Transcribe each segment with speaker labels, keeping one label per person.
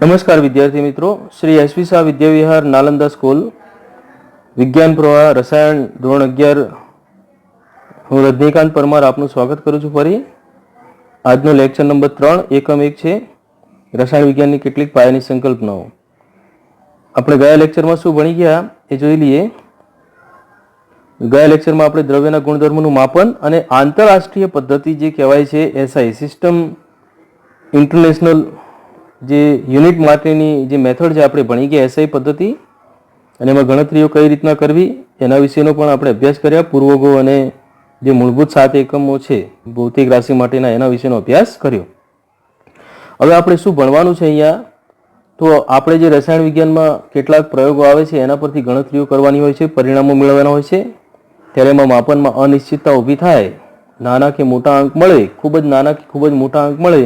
Speaker 1: નમસ્કાર વિદ્યાર્થી મિત્રો, શ્રી એસવી શાહ વિદ્યાવિહાર નાલંદા સ્કૂલ વિજ્ઞાન પ્રવાહ રસાયણ ધોરણ 11 હું રજનીકાંત પરમાર આપનું સ્વાગત કરું છું. ફરી આજનો લેક્ચર નંબર 3 એકમ 1 છે રસાયણ વિજ્ઞાનની કેટલીક પાયાની સંકલ્પનાઓ. આપણે ગયા લેક્ચરમાં શું ભણી ગયા એ જોઈ લઈએ. ગયા લેક્ચરમાં આપણે દ્રવ્યના ગુણધર્મોનું માપન અને આંતરરાષ્ટ્રીય પદ્ધતિ જે કહેવાય છે એસઆઈ સિસ્ટમ ઇન્ટરનેશનલ જે યુનિટ માટેની જે મેથડ છે આપણે ભણી ગયા એસઆઈ પદ્ધતિ, અને એમાં ગણતરીઓ કઈ રીતના કરવી એના વિશેનો પણ આપણે અભ્યાસ કર્યા. પૂર્વગો અને જે મૂળભૂત 7 એકમો છે ભૌતિક રાશિ માટેના એના વિશેનો અભ્યાસ કર્યો. હવે આપણે શું ભણવાનું છે અહીંયા, તો આપણે જે રસાયણ વિજ્ઞાનમાં કેટલાક પ્રયોગો આવે છે એના પરથી ગણતરીઓ કરવાની હોય છે, પરિણામો મેળવવાના હોય છે. ત્યારે એમાં માપનમાં અનિશ્ચિતતા ઊભી થાય, નાના કે મોટા અંક મળે, ખૂબ જ નાના કે ખૂબ જ મોટા અંક મળે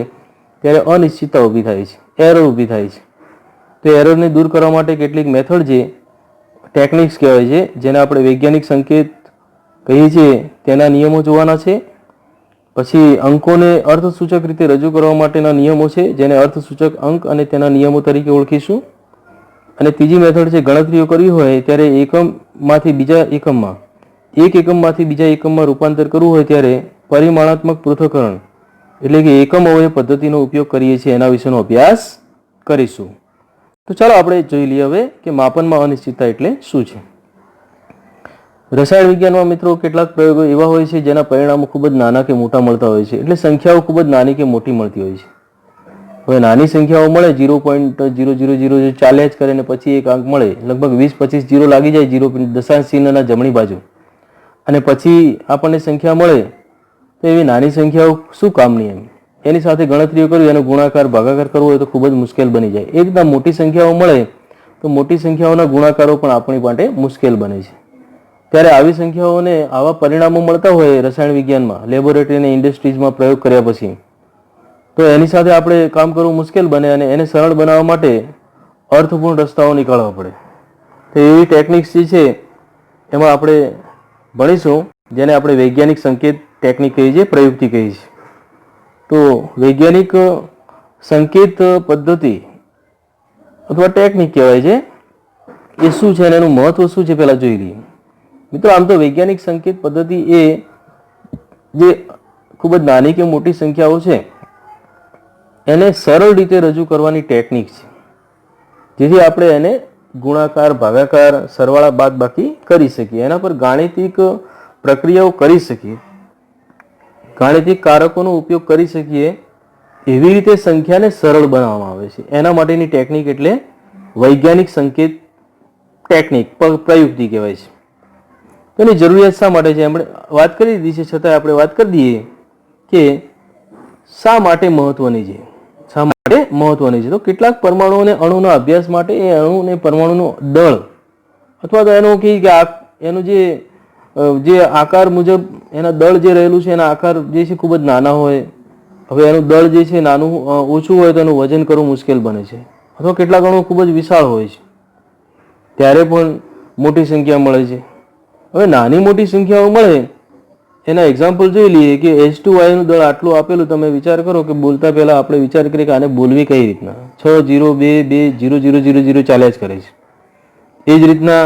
Speaker 1: ત્યારે અનિશ્ચિતતા ઊભી થાય છે, એરર ઊભી થાય છે. તો એરરને દૂર કરવા માટે કેટલીક મેથડ છે, ટેકનિક્સ કહેવાય છે, જેને આપણે વૈજ્ઞાનિક સંકેત કહીએ છીએ તેના નિયમો જોવાના છે. પછી અંકોને અર્થસૂચક રીતે રજૂ કરવા માટેના નિયમો છે જેને અર્થસૂચક અંક અને તેના નિયમો તરીકે ઓળખીશું. અને ત્રીજી મેથડ છે, ગણતરીઓ કરવી હોય ત્યારે એકમમાંથી બીજા એકમમાં, એક એકમમાંથી બીજા એકમમાં રૂપાંતર કરવું હોય ત્યારે પરિમાણાત્મક પૃથ્થકરણ એટલે કે એકમ અવયવ પદ્ધતિનો ઉપયોગ કરીએ છીએ, એના વિશેનો અભ્યાસ કરીશું. તો ચાલો આપણે જોઈ લઈએ હવે કે માપનમાં અનિશ્ચિતતા એટલે શું છે. રસાયણ વિજ્ઞાનમાં મિત્રો કેટલાક પ્રયોગો એવા હોય છે જેના પરિણામો ખૂબ જ નાના કે મોટા મળતા હોય છે, એટલે સંખ્યાઓ ખૂબ જ નાની કે મોટી મળતી હોય છે. હવે નાની સંખ્યાઓ મળે 0.000 ચાલ્યા જ કરે ને પછી એક અંક મળે, લગભગ 20-25 જીરો લાગી જાય 0 દશાંશ ચિહ્નના જમણી બાજુ, અને પછી આપણને સંખ્યા મળે તો એવી નાની સંખ્યાઓ શું કામની એની સાથે ગણતરીઓ કરવી, એનો ગુણાકાર ભાગાકાર કરવો હોય તો ખૂબ જ મુશ્કેલ બની જાય. એ રીતના મોટી સંખ્યાઓ મળે તો મોટી સંખ્યાઓના ગુણાકારો પણ આપણી માટે મુશ્કેલ બને છે. ત્યારે આવી સંખ્યાઓને આવા પરિણામો મળતા હોય રસાયણ વિજ્ઞાનમાં લેબોરેટરી અને ઇન્ડસ્ટ્રીઝમાં પ્રયોગ કર્યા પછી, તો એની સાથે આપણે કામ કરવું મુશ્કેલ બને અને એને સરળ બનાવવા માટે અર્થપૂર્ણ રસ્તાઓ નીકાળવા પડે. તો એવી ટેકનિક્સ જે છે એમાં આપણે ભણીશું જેને આપણે વૈજ્ઞાનિક સંકેત ટેકનિક કહીએ છીએ, પ્રયુક્તિ કહીએ છીએ. તો વૈજ્ઞાનિક સંકેત પદ્ધતિ અથવા ટેકનિક કહેવાય છે, એ શું છે અને એનું મહત્વ શું છે પહેલાં જોઈ લઈએ. મિત્રો, આમ તો વૈજ્ઞાનિક સંકેત પદ્ધતિ એ જે ખૂબ જ નાની કે મોટી સંખ્યાઓ છે એને સરળ રીતે રજૂ કરવાની ટેકનિક છે, જેથી આપણે એને ગુણાકાર ભાગાકાર સરવાળા બાદબાકી કરી શકીએ, એના પર ગાણિતિક પ્રક્રિયાઓ કરી શકીએ, ગાણિતિક કારકોનો ઉપયોગ કરી શકીએ. એવી રીતે સંખ્યાને સરળ બનાવવામાં આવે છે. એના માટેની ટેકનિક એટલે વૈજ્ઞાનિક સંકેત ટેકનિક, પ્રયુક્તિ કહેવાય છે. તેની જરૂરિયાત શા માટે છે આપણે વાત કરી દીધી છે, છતાં આપણે વાત કરી દઈએ કે શા માટે મહત્વની છે. શા માટે મહત્વની છે? તો કેટલાક પરમાણુ અને અણુના અભ્યાસ માટે એ અણુ અને પરમાણુનો દળ અથવા તો એનો કે એનું જે આકાર મુજબ એના દળ જે રહેલું છે એના આકાર જે છે ખૂબ જ નાના હોય. હવે એનું દળ જે છે નાનું ઓછું હોય તો એનું વજન કરવું મુશ્કેલ બને છે, અથવા કેટલાક અણુ ખૂબ જ વિશાળ હોય છે ત્યારે પણ મોટી સંખ્યા મળે છે. હવે નાની મોટી સંખ્યાઓ મળે એના એક્ઝામ્પલ જોઈ લઈએ કે H2નું દળ આટલું આપેલું. તમે વિચાર કરો કે બોલતા પહેલા આપણે વિચાર કરીએ કે આને બોલવી કઈ રીતના. 6022000 ચાલ્યા જ કરે છે. એ જ રીતના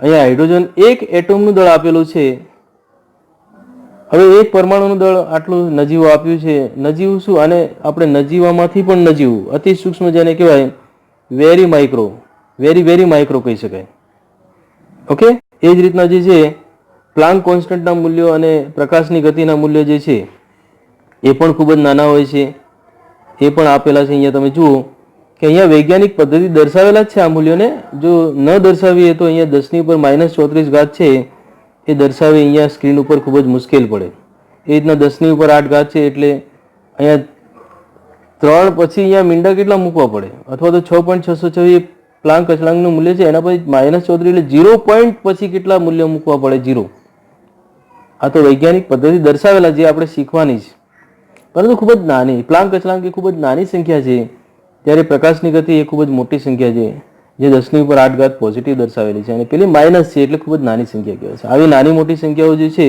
Speaker 1: અહીંયા હાઇડ્રોજન એક એટમનું દળ આપેલું છે. હવે એક પરમાણુનું દળ આટલું નજીવું આપ્યું છે. નજીવું શું? આને આપણે નજીવામાંથી પણ નજીવું, અતિ સૂક્ષ્મ જેને કહેવાય વેરી માઇક્રો કહી શકાય. ઓકે, એ જ રીતના જે છે પ્લાન્ક કોન્સ્ટન્ટના મૂલ્યો અને પ્રકાશની ગતિના મૂલ્યો જે છે એ પણ ખૂબ જ નાના હોય છે. એ પણ આપેલા છે. અહીંયા તમે જુઓ કે અહીંયા વૈજ્ઞાનિક પદ્ધતિ દર્શાવેલા જ છે. આ મૂલ્યોને જો ન દર્શાવીએ તો અહીંયા 10⁻34 છે એ દર્શાવી અહીંયા સ્ક્રીન ઉપર ખૂબ જ મુશ્કેલ પડે. એ રીતના 10⁸ છે એટલે અહીંયા 3 પછી અહીંયા મીંડા કેટલા મૂકવા પડે, અથવા તો 6.626 પ્લાન્ક અચળાંકનું મૂલ્ય છે એના પછી -34 એટલે 0 પોઈન્ટ પછી કેટલા મૂલ્ય મૂકવા પડે? 0. આ તો વૈજ્ઞાનિક પદ્ધતિ દર્શાવેલા જે આપણે શીખવાની છે, પરંતુ ખૂબ જ નાની. પ્લાન્ક અચળાંક એ ખૂબ જ નાની સંખ્યા છે, ત્યારે પ્રકાશની ગતિ એ ખૂબ જ મોટી સંખ્યા છે જે 10⁸ પોઝિટિવ દર્શાવેલી છે, અને પેલી માઇનસ છે એટલે ખૂબ જ નાની સંખ્યા કહેવાય છે. આવી નાની મોટી સંખ્યાઓ જે છે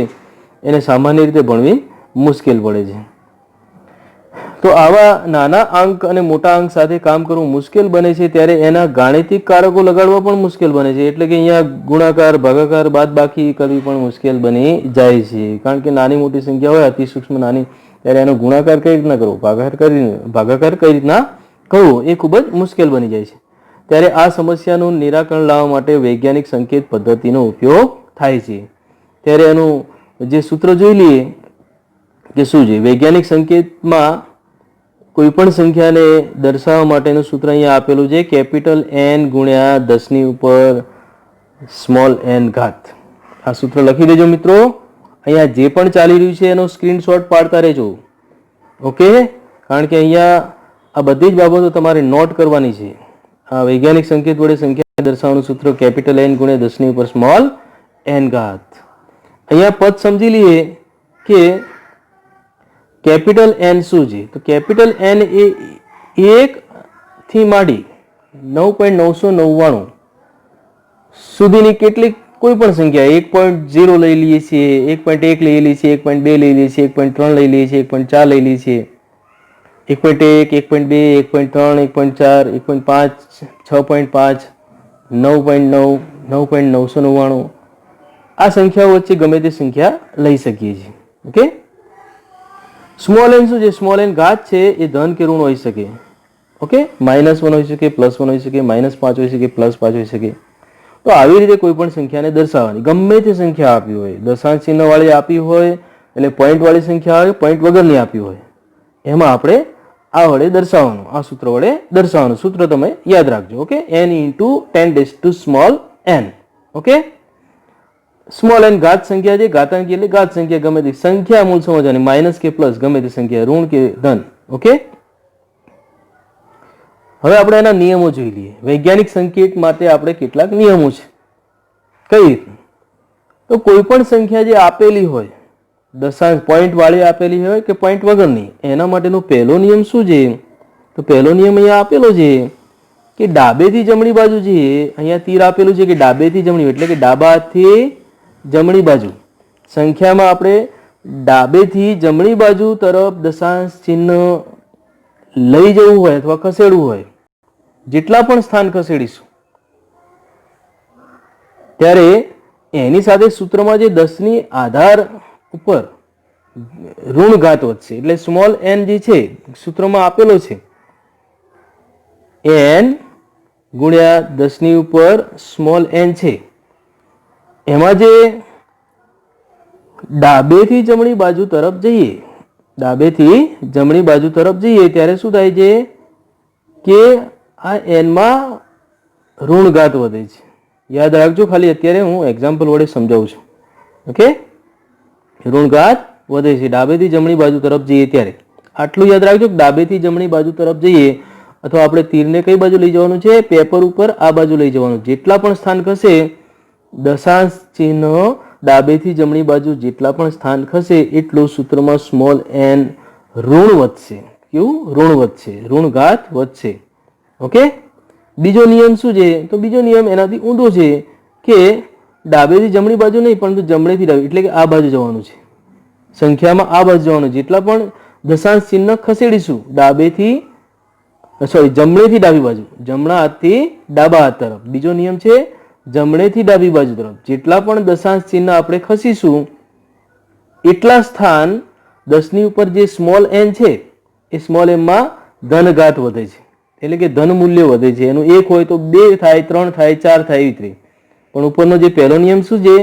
Speaker 1: એને સામાન્ય રીતે ભણવી મુશ્કેલ પડે છે. તો આવા નાના અંક અને મોટા અંક સાથે કામ કરવું મુશ્કેલ બને છે ત્યારે એના ગાણિતિક કારકો લગાડવા પણ મુશ્કેલ બને છે. એટલે કે અહીંયા ગુણાકાર, ભાગાકાર, બાદબાકી કરવી પણ મુશ્કેલ બની જાય છે. કારણ કે નાની મોટી સંખ્યા હોય, અતિ સૂક્ષ્મ નાની, ત્યારે એનો ગુણાકાર કઈ રીતના કરવો, ભાગાકાર કઈ રીતના કરવો, એ ખૂબ જ મુશ્કેલ બની જાય છે. ત્યારે આ સમસ્યાનું નિરાકરણ લાવવા માટે વૈજ્ઞાનિક સંકેત પદ્ધતિનો ઉપયોગ થાય છે. ત્યારે એનું જે સૂત્ર જોઈ લઈએ કે શું છે. વૈજ્ઞાનિક સંકેતમાં કોઈ પણ સંખ્યાને દર્શાવવા માટેનું સૂત્ર અહીંયા આપેલું છે, કેપિટલ N ગુણ્યા 10 ની ઉપર સ્મોલ n ઘાત. આ સૂત્ર લખી દેજો મિત્રો. અહીંયા જે પણ ચાલી રહ્યું છે એનો સ્ક્રીનશોટ પાડતા રહેજો. ઓકે, કારણ કે અહીંયા આ બધી જ બાબતો તમારે નોટ કરવાની છે. આ વૈજ્ઞાનિક સંકેત વડે સંખ્યા દર્શાવવાનું સૂત્ર કેપિટલ N ગુણ્યા 10 ની ઉપર સ્મોલ n ઘાત. અહીંયા પદ સમજી લઈએ કે કેપિટલ N શું છે. તો કેપિટલ N એ 1 થી માંડી 9.999 સુધીની કેટલીક કોઈ પણ સંખ્યા 1.0 લઈ લઈએ છીએ, 1.1 લઈ લઈએ છીએ, 1.2 લઈ લઈએ છીએ, 1.3 લઈ લઈએ છીએ, 1.4 લઈ લઈએ છીએ, 1.1, 1.2, 1.3, 1.4, 1.5, 6.5, 9.9, 9.999 આ સંખ્યાઓ વચ્ચે ગમે તે સંખ્યા લઈ શકીએ છીએ. ઓકે, સ્મોલ n શું છે? સ્મોલ n ઘાત છે, એ ધન કે ઋણ હોઈ શકે. ઓકે, -1 હોઈ શકે, +1 હોઈ શકે, -5 હોઈ શકે, +5 હોઈ શકે. તો આવી રીતે કોઈ પણ સંખ્યાને દર્શાવવાની, ગમે તે સંખ્યા આપી હોય, દશાંશ ચિહ્ન વાળી આપી હોય, એટલે પોઈન્ટ વાળી સંખ્યા હોય, પોઈન્ટ વગરની આપી હોય, એમાં આપણે આ વડે દર્શાવવાનું, આ સૂત્ર વડે દર્શાવવાનું. સૂત્ર તમે યાદ રાખજો. Okay, n × 10 small n. Okay, small n ઘાત સંખ્યા છે, ઘાતાંકી એટલે ઘાત સંખ્યા, ગમે તે સંખ્યા મૂળ સમજવાની, માઇનસ કે પ્લસ ગમે તે સંખ્યા, ઋણ કે ધન. ઓકે, હવે આપણે એના નિયમો જોઈ લઈએ. વૈજ્ઞાનિક સંકેત માટે આપણે કેટલાક નિયમો છે. કઈ રીતે? તો કોઈ પણ સંખ્યા જે આપેલી હોય, દશાંશ પોઈન્ટ વાળી આપેલી હોય કે પોઈન્ટ વગરની, એના માટેનો પહેલો નિયમ શું છે? તો પહેલો નિયમ અહીંયા આપેલો છે કે ડાબેથી જમણી બાજુ છે. અહીંયા તીર આપેલું છે કે ડાબેથી જમણી, એટલે કે ડાબા હાથથી જમણી બાજુ સંખ્યામાં આપણે ડાબેથી જમણી બાજુ તરફ દશાંશ ચિહ્ન લઈ જવું હોય અથવા ખસેડવું હોય, જેટલા પણ સ્થાન ખસેડીશું ત્યારે એની સાથે સૂત્રમાં જે 10 ની આધાર ઉપર ઋણ ઘાત વધશે. એટલે સ્મોલ n જે છે સૂત્રમાં આપેલો છે, n ગુણ્યા 10 ની ઉપર સ્મોલ n છે, એમાં જે ડાબેથી જમણી બાજુ તરફ જઈએ, ડાબેથી જમણી બાજુ તરફ જઈએ ત્યારે શું થાય છે કે આ n માં ઋણ ઘાત વધે છે. યાદ રાખજો, ખાલી અત્યારે હું એક્ઝામ્પલ વડે સમજાવું છું. ઓકે, ઋણ ઘાત વધે છે ડાબેથી જમણી બાજુ તરફ જઈએ ત્યારે. આટલું યાદ રાખજો કે ડાબેથી જમણી બાજુ તરફ જઈએ અથવા આપણે તીરને કઈ બાજુ લઈ જવાનું છે? પેપર ઉપર આ બાજુ લઈ જવાનું. જેટલા પણ સ્થાન ખસે, દશાંશ ચિહ્ન ડાબેથી જમણી બાજુ જેટલા પણ સ્થાન ખસે એટલું સૂત્રમાં સ્મોલ n ઋણ વધશે. કેવું? ઋણ વધશે, ઋણ ઘાત વધશે. ઓકે, બીજો નિયમ શું છે? તો બીજો નિયમ એનાથી ઊંધો છે કે ડાબેથી જમણી બાજુ નહીં, પરંતુ જમણેથી ડાબી, એટલે કે આ બાજુ જવાનું છે. સંખ્યામાં આ બાજુ જવાનું. જેટલા પણ દશાંશ ચિહ્ન ખસેડીશું ડાબેથી જમણેથી ડાબી બાજુ, જમણા હાથથી ડાબા હાથ તરફ. બીજો નિયમ છે જમણેથી ડાબી બાજુ તરફ. જેટલા પણ દશાંશ ચિહ્ન આપણે ખસીશું એટલા સ્થાન 10 ની ઉપર જે સ્મોલ n છે એ સ્મોલ m માં ધન ઘાત વધે છે, એટલે કે ધન મૂલ્ય વધે છે. એનું 1 હોય તો 2 થાય, 3 થાય, 4 થાય, એવી રીતે. પણ ઉપરનો જે પહેલો નિયમ શું છે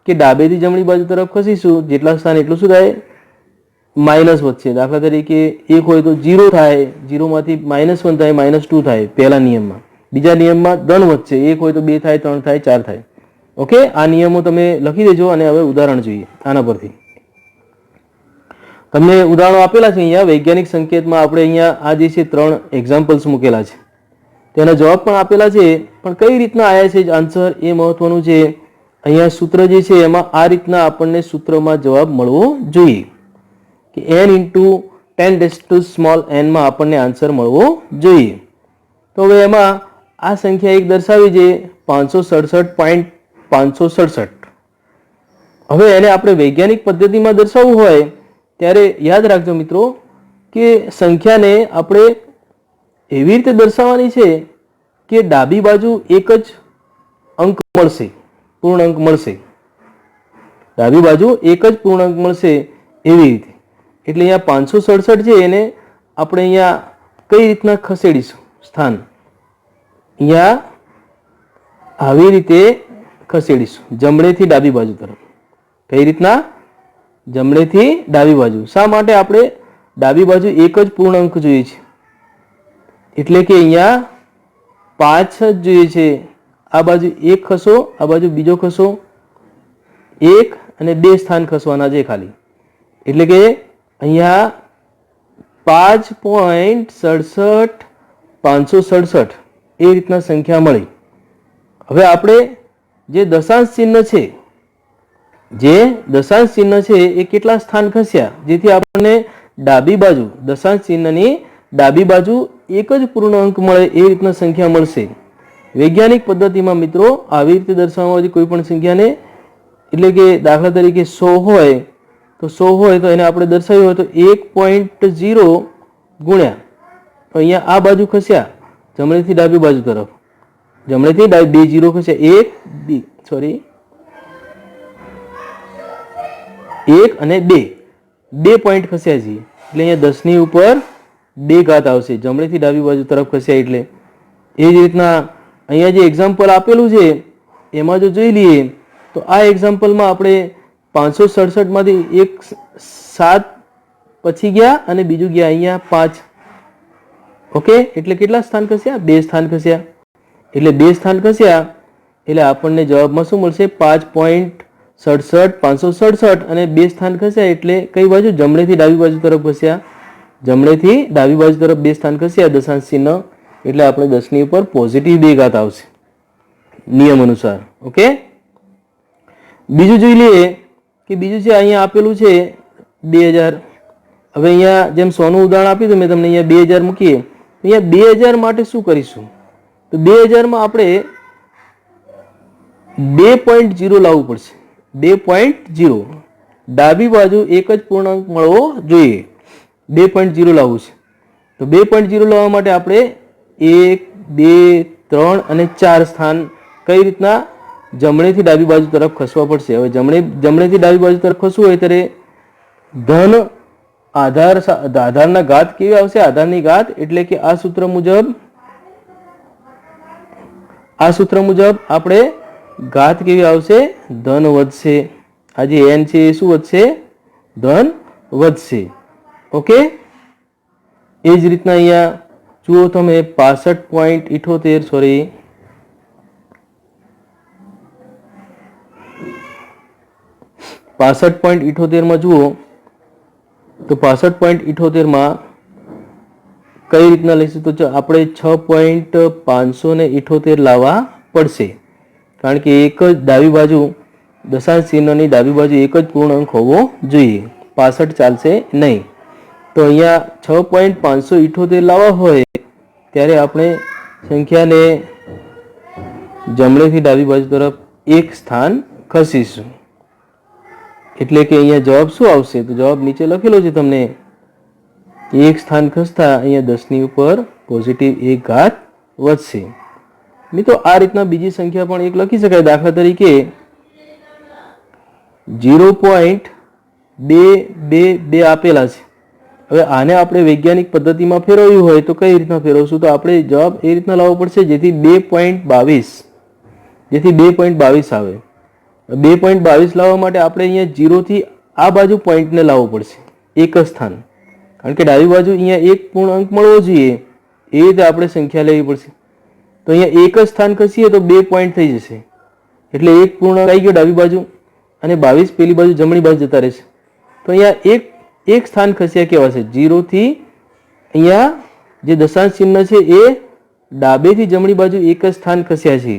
Speaker 1: કે ડાબેથી જમણી બાજુ તરફ ખસીશું જેટલા સ્થાન એટલું શું થાય? માઇનસ વધશે. દાખલા તરીકે 1 હોય તો 0 થાય, 0 માંથી -1 થાય, -2 થાય પહેલા નિયમમાં. બીજા નિયમમાં ધન વધશે, 1 હોય તો 2 થાય, 3 થાય, 4 થાય. ઓકે, આ નિયમો તમે લખી દેજો. અને હવે ઉદાહરણ જોઈએ આના પરથી. તમને ઉદાહરણો આપેલા છે અહીંયા વૈજ્ઞાનિક સંકેતમાં. આપણે અહીંયા આ જે છે 3 એક્ઝામ્પલ્સ મૂકેલા છે, તેના જવાબ પણ આપેલા છે. પણ કઈ રીતના આવ્યા છે આન્સર એ મહત્વનું છે. અહીંયા સૂત્ર જે છે એમાં આ રીતના આપણને સૂત્રમાં જવાબ મળવો જોઈએ કે n × 10 સ્મોલ n માં આપણને આન્સર મળવો જોઈએ. તો હવે એમાં આ સંખ્યા એક દર્શાવી છે 567.567. હવે એને આપણે વૈજ્ઞાનિક પદ્ધતિમાં દર્શાવવું હોય ત્યારે યાદ રાખજો મિત્રો કે સંખ્યાને આપણે એવી રીતે દર્શાવવાની છે કે ડાબી બાજુ એક જ અંક મળશે, પૂર્ણાંક મળશે, ડાબી બાજુ એક જ પૂર્ણાંક મળશે એવી રીતે. એટલે અહીંયા 567 છે એને આપણે અહીંયા કઈ રીતના ખસેડીશું સ્થાન? અહીંયા આવી રીતે ખસેડીશું, જમણેથી ડાબી બાજુ તરફ. કઈ રીતના? જમણેથી ડાબી બાજુ. શા માટે? આપણે ડાબી બાજુ એક જ પૂર્ણાંક જોઈએ છે, એટલે કે અહીંયા 5 જ જોઈએ છે. આ બાજુ એક ખસો, આ બાજુ બીજો ખસો, 1 અને 2 સ્થાન ખસવાના છે ખાલી. એટલે કે અહીંયા 5.67 567 એ રીતના સંખ્યા મળી. હવે આપણે જે દશાંશ ચિહ્ન છે, એ કેટલા સ્થાન ખસ્યા જેથી આપણને ડાબી બાજુ, દશાંશ ચિહ્નની ડાબી બાજુ એક જ પૂર્ણાંક મળે એ રીતના સંખ્યા મળશે. વૈજ્ઞાનિક પદ્ધતિમાં મિત્રો આવી રીતે દર્શાવવામાં આવે કોઈ પણ સંખ્યાને. એટલે કે દાખલા તરીકે 100 હોય તો 100 હોય તો એને આપણે દર્શાવ્યું હોય તો 1.0 ગુણ્યા, તો અહીંયા આ બાજુ ખસ્યા જમણેથી ડાબી બાજુ તરફ, જમણેથી ડાબી 2 0 ખસ્યા, 1 અને 2 પોઈન્ટ ખસ્યા છે. એટલે અહીંયા 10 ની ઉપર 2 ઘાત આવશે જમણેથી ડાબી બાજુ તરફ ખસ્યા. એટલે એ જ રીતના અહીંયા જે એક્ઝામ્પલ આપેલું છે એમાં જો જોઈ લઈએ તો આ એક્ઝામ્પલમાં આપણે 567 માંથી એક 7 પછી ગયા અને બીજું ગયા અહીંયા 5. ઓકે, એટલે કેટલા સ્થાન ખસ્યા? 2 સ્થાન ખસ્યા. એટલે 2 સ્થાન ખસ્યા એટલે આપણને જવાબમાં શું મળશે? 5.67 567 અને 2 સ્થાન ખસ્યા એટલે કઈ બાજુ? જમણેથી ડાબી બાજુ તરફ ખસ્યા, જમણેથી ડાબી બાજુ તરફ 2 સ્થાન ખસ્યા દશાંશ ચિહ્ન, એટલે આપણે 10 ની ઉપર પોઝિટિવ 2 ઘાત આવશે નિયમ અનુસાર. ઓકે, બીજું જોઈ લઈએ કે બીજું છે અહીંયા આપેલું છે 2000. હવે અહીંયા જેમ 100 નું ઉદાહરણ આપ્યું હતું મેં તમને, અહીંયા 2000 મૂકીએ. અહીંયા 2000 માટે શું કરીશું? તો 2000 માં આપણે 2.0 લાવવું પડશે. 2.0 ડાબી બાજુ એક જ પૂર્ણાંક મળવો જોઈએ, 2.0 લાવવું છે. તો 2.0 લાવવા માટે આપણે 1 2 3 અને 4 સ્થાન કઈ રીતના? જમણેથી ડાબી બાજુ તરફ ખસવા પડશે. હવે જમણેથી ડાબી બાજુ તરફ ખસવું હોય ત્યારે ધન આધારના ઘાત કેવી આવશે? આધારની ઘાત. એટલે કે આ સૂત્ર મુજબ આપણે ઘાત કેવી આવશે? ધન વધશે. આ જે n છે એ શું વધશે? ધન વધશે. ઓકે, એ જ રીતના અહીંયા જુઓ તમે 65.78 માં જુઓ તો 65.78 માં કઈ રીતના લઈશું? તો આપણે 6.578 લાવવા પડશે, કારણ કે એક જ ડાબી બાજુ, દશાંશ ચિહ્નની ડાબી બાજુ એક જ પૂર્ણાંક હોવો જોઈએ, 65 ચાલશે નહીં. તો અહીંયા 6.578 લાવવા હોય ત્યારે આપણે સંખ્યાને જમણેથી ડાબી બાજુ તરફ એક સ્થાન ખસીશું. એટલે કે અહીંયા જવાબ શું આવશે? તો જવાબ નીચે લખેલો છે તમને, એક સ્થાન ખસતા અહીંયા 10 ની ઉપર પોઝિટિવ 1 ઘાત વધશે. મિત્રો આ રીતના બીજી સંખ્યા પણ એક લખી શકાય. દાખલા તરીકે 0.222 આપેલા છે. હવે આને આપણે વૈજ્ઞાનિક પદ્ધતિમાં ફેરવ્યું હોય તો કઈ રીતના ફેરવશું? તો આપણે જવાબ એ રીતના લાવવો પડશે જેથી 2.22 આવે. 2.22 લાવવા માટે આપણે અહીંયા 0 થી આ બાજુ પોઈન્ટને લાવવું પડશે, એક જ સ્થાન, કારણ કે ડાબી બાજુ અહીંયા એક પૂર્ણાંક મળવો જોઈએ એ રીતે આપણે સંખ્યા લેવી પડશે. તો અહીંયા એક જ સ્થાન ખસીએ તો 2 પોઈન્ટ થઈ જશે, એટલે એક પૂર્ણાંક આવી ગયો ડાબી બાજુ અને 22 પેલી બાજુ જમણી બાજુ જતા રહેશે. તો અહીંયા એક સ્થાન ખસ્યા કહેવાશે. 0 થી અહીંયા જે દશાંશ ચિહ્ન છે એ ડાબેથી જમણી બાજુ એક જ સ્થાન ખસ્યા છે.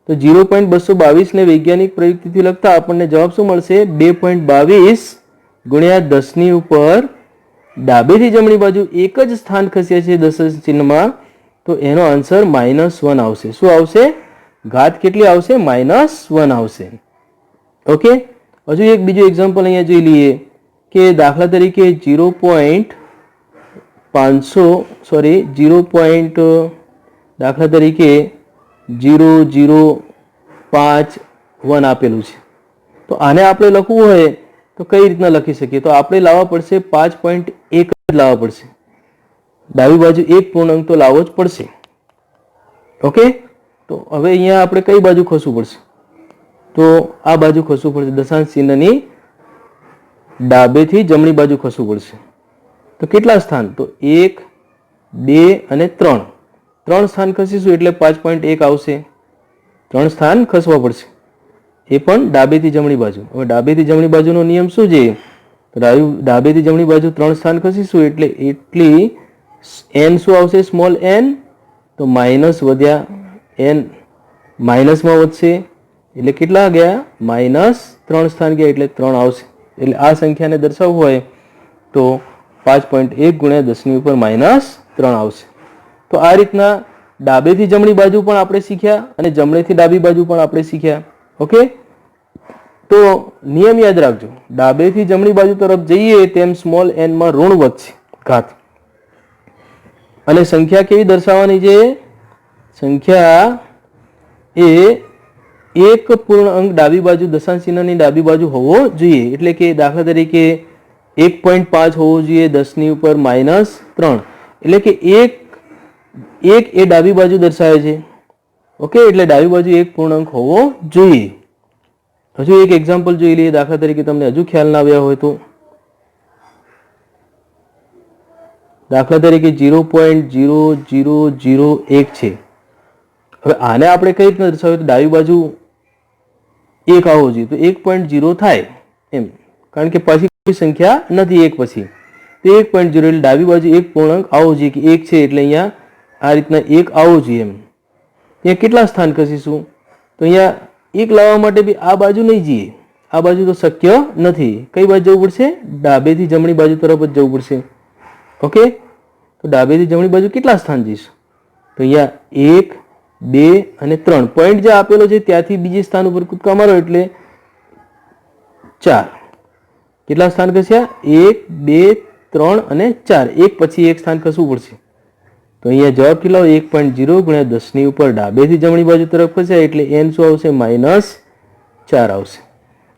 Speaker 1: તો 0.222 ને વૈજ્ઞાનિક પ્રયુક્તિથી લખતા આપણને જવાબ શું મળશે? 2.22 ગુણ્યા 10 ની ઉપર ડાબેથી જમણી બાજુ એક જ સ્થાન ખસ્યા છે દશાંશ ચિહ્નમાં, તો એનો આન્સર -1 આવશે. શું આવશે? ઘાત કેટલી આવશે? -1 આવશે. ઓકે, હજુ એક બીજું એક્ઝામ્પલ અહીંયા જોઈ લઈએ કે દાખલા તરીકે 0.2 દાખલા તરીકે 0.051 આપેલું છે, તો આને આપણે લખવું હોય તો કઈ રીતના લખી શકીએ? તો આપણે લાવવા પડશે 5.1 જ લાવવા પડશે. ડાબી બાજુ એક પૂર્ણાંક તો લાવવો જ પડશે. ઓકે, તો હવે અહીંયા આપણે કઈ બાજુ ખસવું પડશે? તો આ બાજુ ખસવું પડશે. દશાંશ ચિહ્નની ડાબેથી જમણી બાજુ ખસવું પડશે. તો કેટલા સ્થાન? તો 1, 2 અને 3. 3 સ્થાન ખસીશું એટલે 5.1 આવશે. 3 સ્થાન ખસવા પડશે, એ પણ ડાબેથી જમણી બાજુ. હવે ડાબેથી જમણી બાજુનો નિયમ શું છે? ડાબેથી જમણી બાજુ 3 સ્થાન ખસીશું એટલે એટલી n શું આવશે? Small n. તો માઇનસ વધ્યા, n માઇનસમાં વધશે એટલે કેટલા ગયા? -3 સ્થાન ગયા એટલે 3 આવશે. એટલે આ સંખ્યાને દર્શાવવું હોય તો 5.1 ગુણ્યા 10 ની ઉપર -3 આવશે. તો આ રીતના ડાબેથી જમણી બાજુ પણ આપણે શીખ્યા અને જમણેથી ડાબી બાજુ પણ આપણે શીખ્યા. ઓકે, તો નિયમ યાદ રાખજો, ડાબેથી જમણી બાજુ તરફ જઈએ તેમ સ્મોલ n માં ઋણ વધશે, ઘાત. અને સંખ્યા કેવી દર્શાવવાની છે? સંખ્યા એ એક પૂર્ણાંક ડાબી બાજુ દશાંશ ચિહ્નની ડાબી બાજુ હોવો જોઈએ. એટલે કે દાખલા તરીકે 1.5 હોવો જોઈએ 10 ની ઉપર -3. એટલે કે એક એ ડાબી બાજુ દર્શાવે છે. ઓકે, એટલે ડાબી બાજુ એક પૂર્ણાંક હોવો જોઈએ. હજુ એક એક્ઝામ્પલ જોઈ લઈએ. દાખલા તરીકે તમને હજુ ખ્યાલ ના આવ્યા હોય તો દાખલા તરીકે 0.0001 છે. હવે આને આપણે કઈ રીતના દર્શાવીએ? તો ડાબી બાજુ 1 આવવો જોઈએ તો 1.0 થાય એમ, કારણ કે પછી કોઈ સંખ્યા નથી 1 પછી. તો 1.0 એટલે ડાબી બાજુ એક પૂર્ણાંક આવવો જોઈએ કે 1 છે એટલે અહીંયા આ રીતના 1 આવવો જોઈએ એમ. અહીંયા કેટલા સ્થાન ખસીશું? તો અહીંયા 1 લાવવા માટે બી આ બાજુ નહીં જઈએ, આ બાજુ તો શક્ય નથી. કઈ બાજુ જવું પડશે? ડાબેથી જમણી બાજુ તરફ જ જવું પડશે. ઓકે, તો ડાબેથી જમણી બાજુ કેટલા સ્થાન જઈશું? તો અહીંયા 1, 2 અને 3 પોઈન્ટ જે આપેલો છે ત્યાંથી બીજે સ્થાન ઉપર કૂદકા મારો એટલે 4. કેટલા સ્થાન ખસ્યા? 1, 2, 3 અને 4. એક પછી એક સ્થાન ખસવું પડશે. તો અહીંયા જવાબ કેટલો? 1.0 ગુણ્યા 10 ની ઉપર ડાબેથી જમણી બાજુ તરફ ખસ્યા એટલે n શું આવશે? -4 આવશે.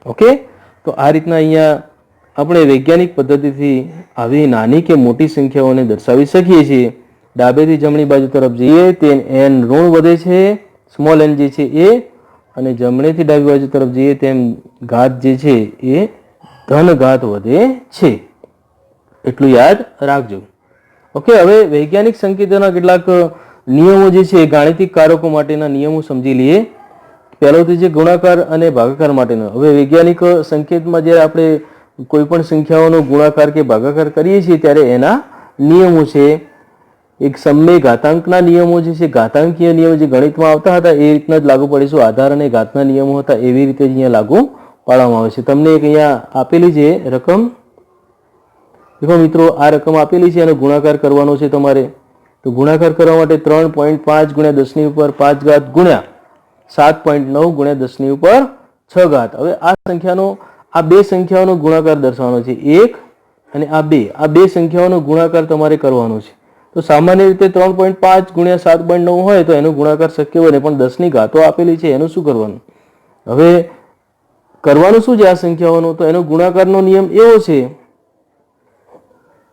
Speaker 1: ઓકે, તો આ રીતના અહીંયા આપણે વૈજ્ઞાનિક પદ્ધતિથી આવી નાની કે મોટી સંખ્યાઓને દર્શાવી શકીએ છીએ. ડાબેથી જમણી બાજુ તરફ જઈએ તે n ઋણ વધે છે, સ્મોલ n જે છે એ, અને જમણેથી ડાબી બાજુ તરફ જઈએ તેમ ઘાત જે છે એ ધન ઘાત વધે છે. એટલું યાદ રાખજો. ઓકે, હવે વૈજ્ઞાનિક સંકેતોના કેટલાક નિયમો જે છે ગાણિતિક કારકો માટેના નિયમો સમજી લઈએ. પહેલો તો છે ગુણાકાર અને ભાગાકાર માટેનો. હવે વૈજ્ઞાનિક સંકેતમાં જ્યારે આપણે કોઈ પણ સંખ્યાઓનો ગુણાકાર કે ભાગાકાર કરીએ છીએ ત્યારે એના નિયમો છે. એક સમય ઘાતાંકના નિયમો જે છે, ઘાતાંકીય નિયમો જે ગણિતમાં આવતા હતા એ રીતના જ લાગુ પડે છે. આધાર અને ઘાતના નિયમો હતા એવી રીતે અહીંયા લાગુ પાડવામાં આવે છે. તમને એક અહીંયા આપેલી છે રકમ, દેખો મિત્રો, આ રકમ આપેલી છે અને ગુણાકાર કરવાનો છે તમારે. તો ગુણાકાર કરવા માટે 3.5 ગુણ્યા 10 ની ઉપર 5 ઘાત ગુણ્યા 7.9 ગુણ્યા 10 ની ઉપર 6 ઘાત. હવે આ સંખ્યાનો, આ બે સંખ્યાઓનો ગુણાકાર દર્શાવવાનો છે, 1 અને આ 2. આ બે સંખ્યાઓનો ગુણાકાર તમારે કરવાનો છે. તો સામાન્ય રીતે 3.5 ગુણ્યા 7.9 હોય તો એનો ગુણાકાર શક્ય બને, પણ 10 ની ઘાતો આપેલી છે એનું શું કરવાનું? હવે કરવાનું શું છે આ સંખ્યાઓનો? તો એનો ગુણાકારનો નિયમ એવો છે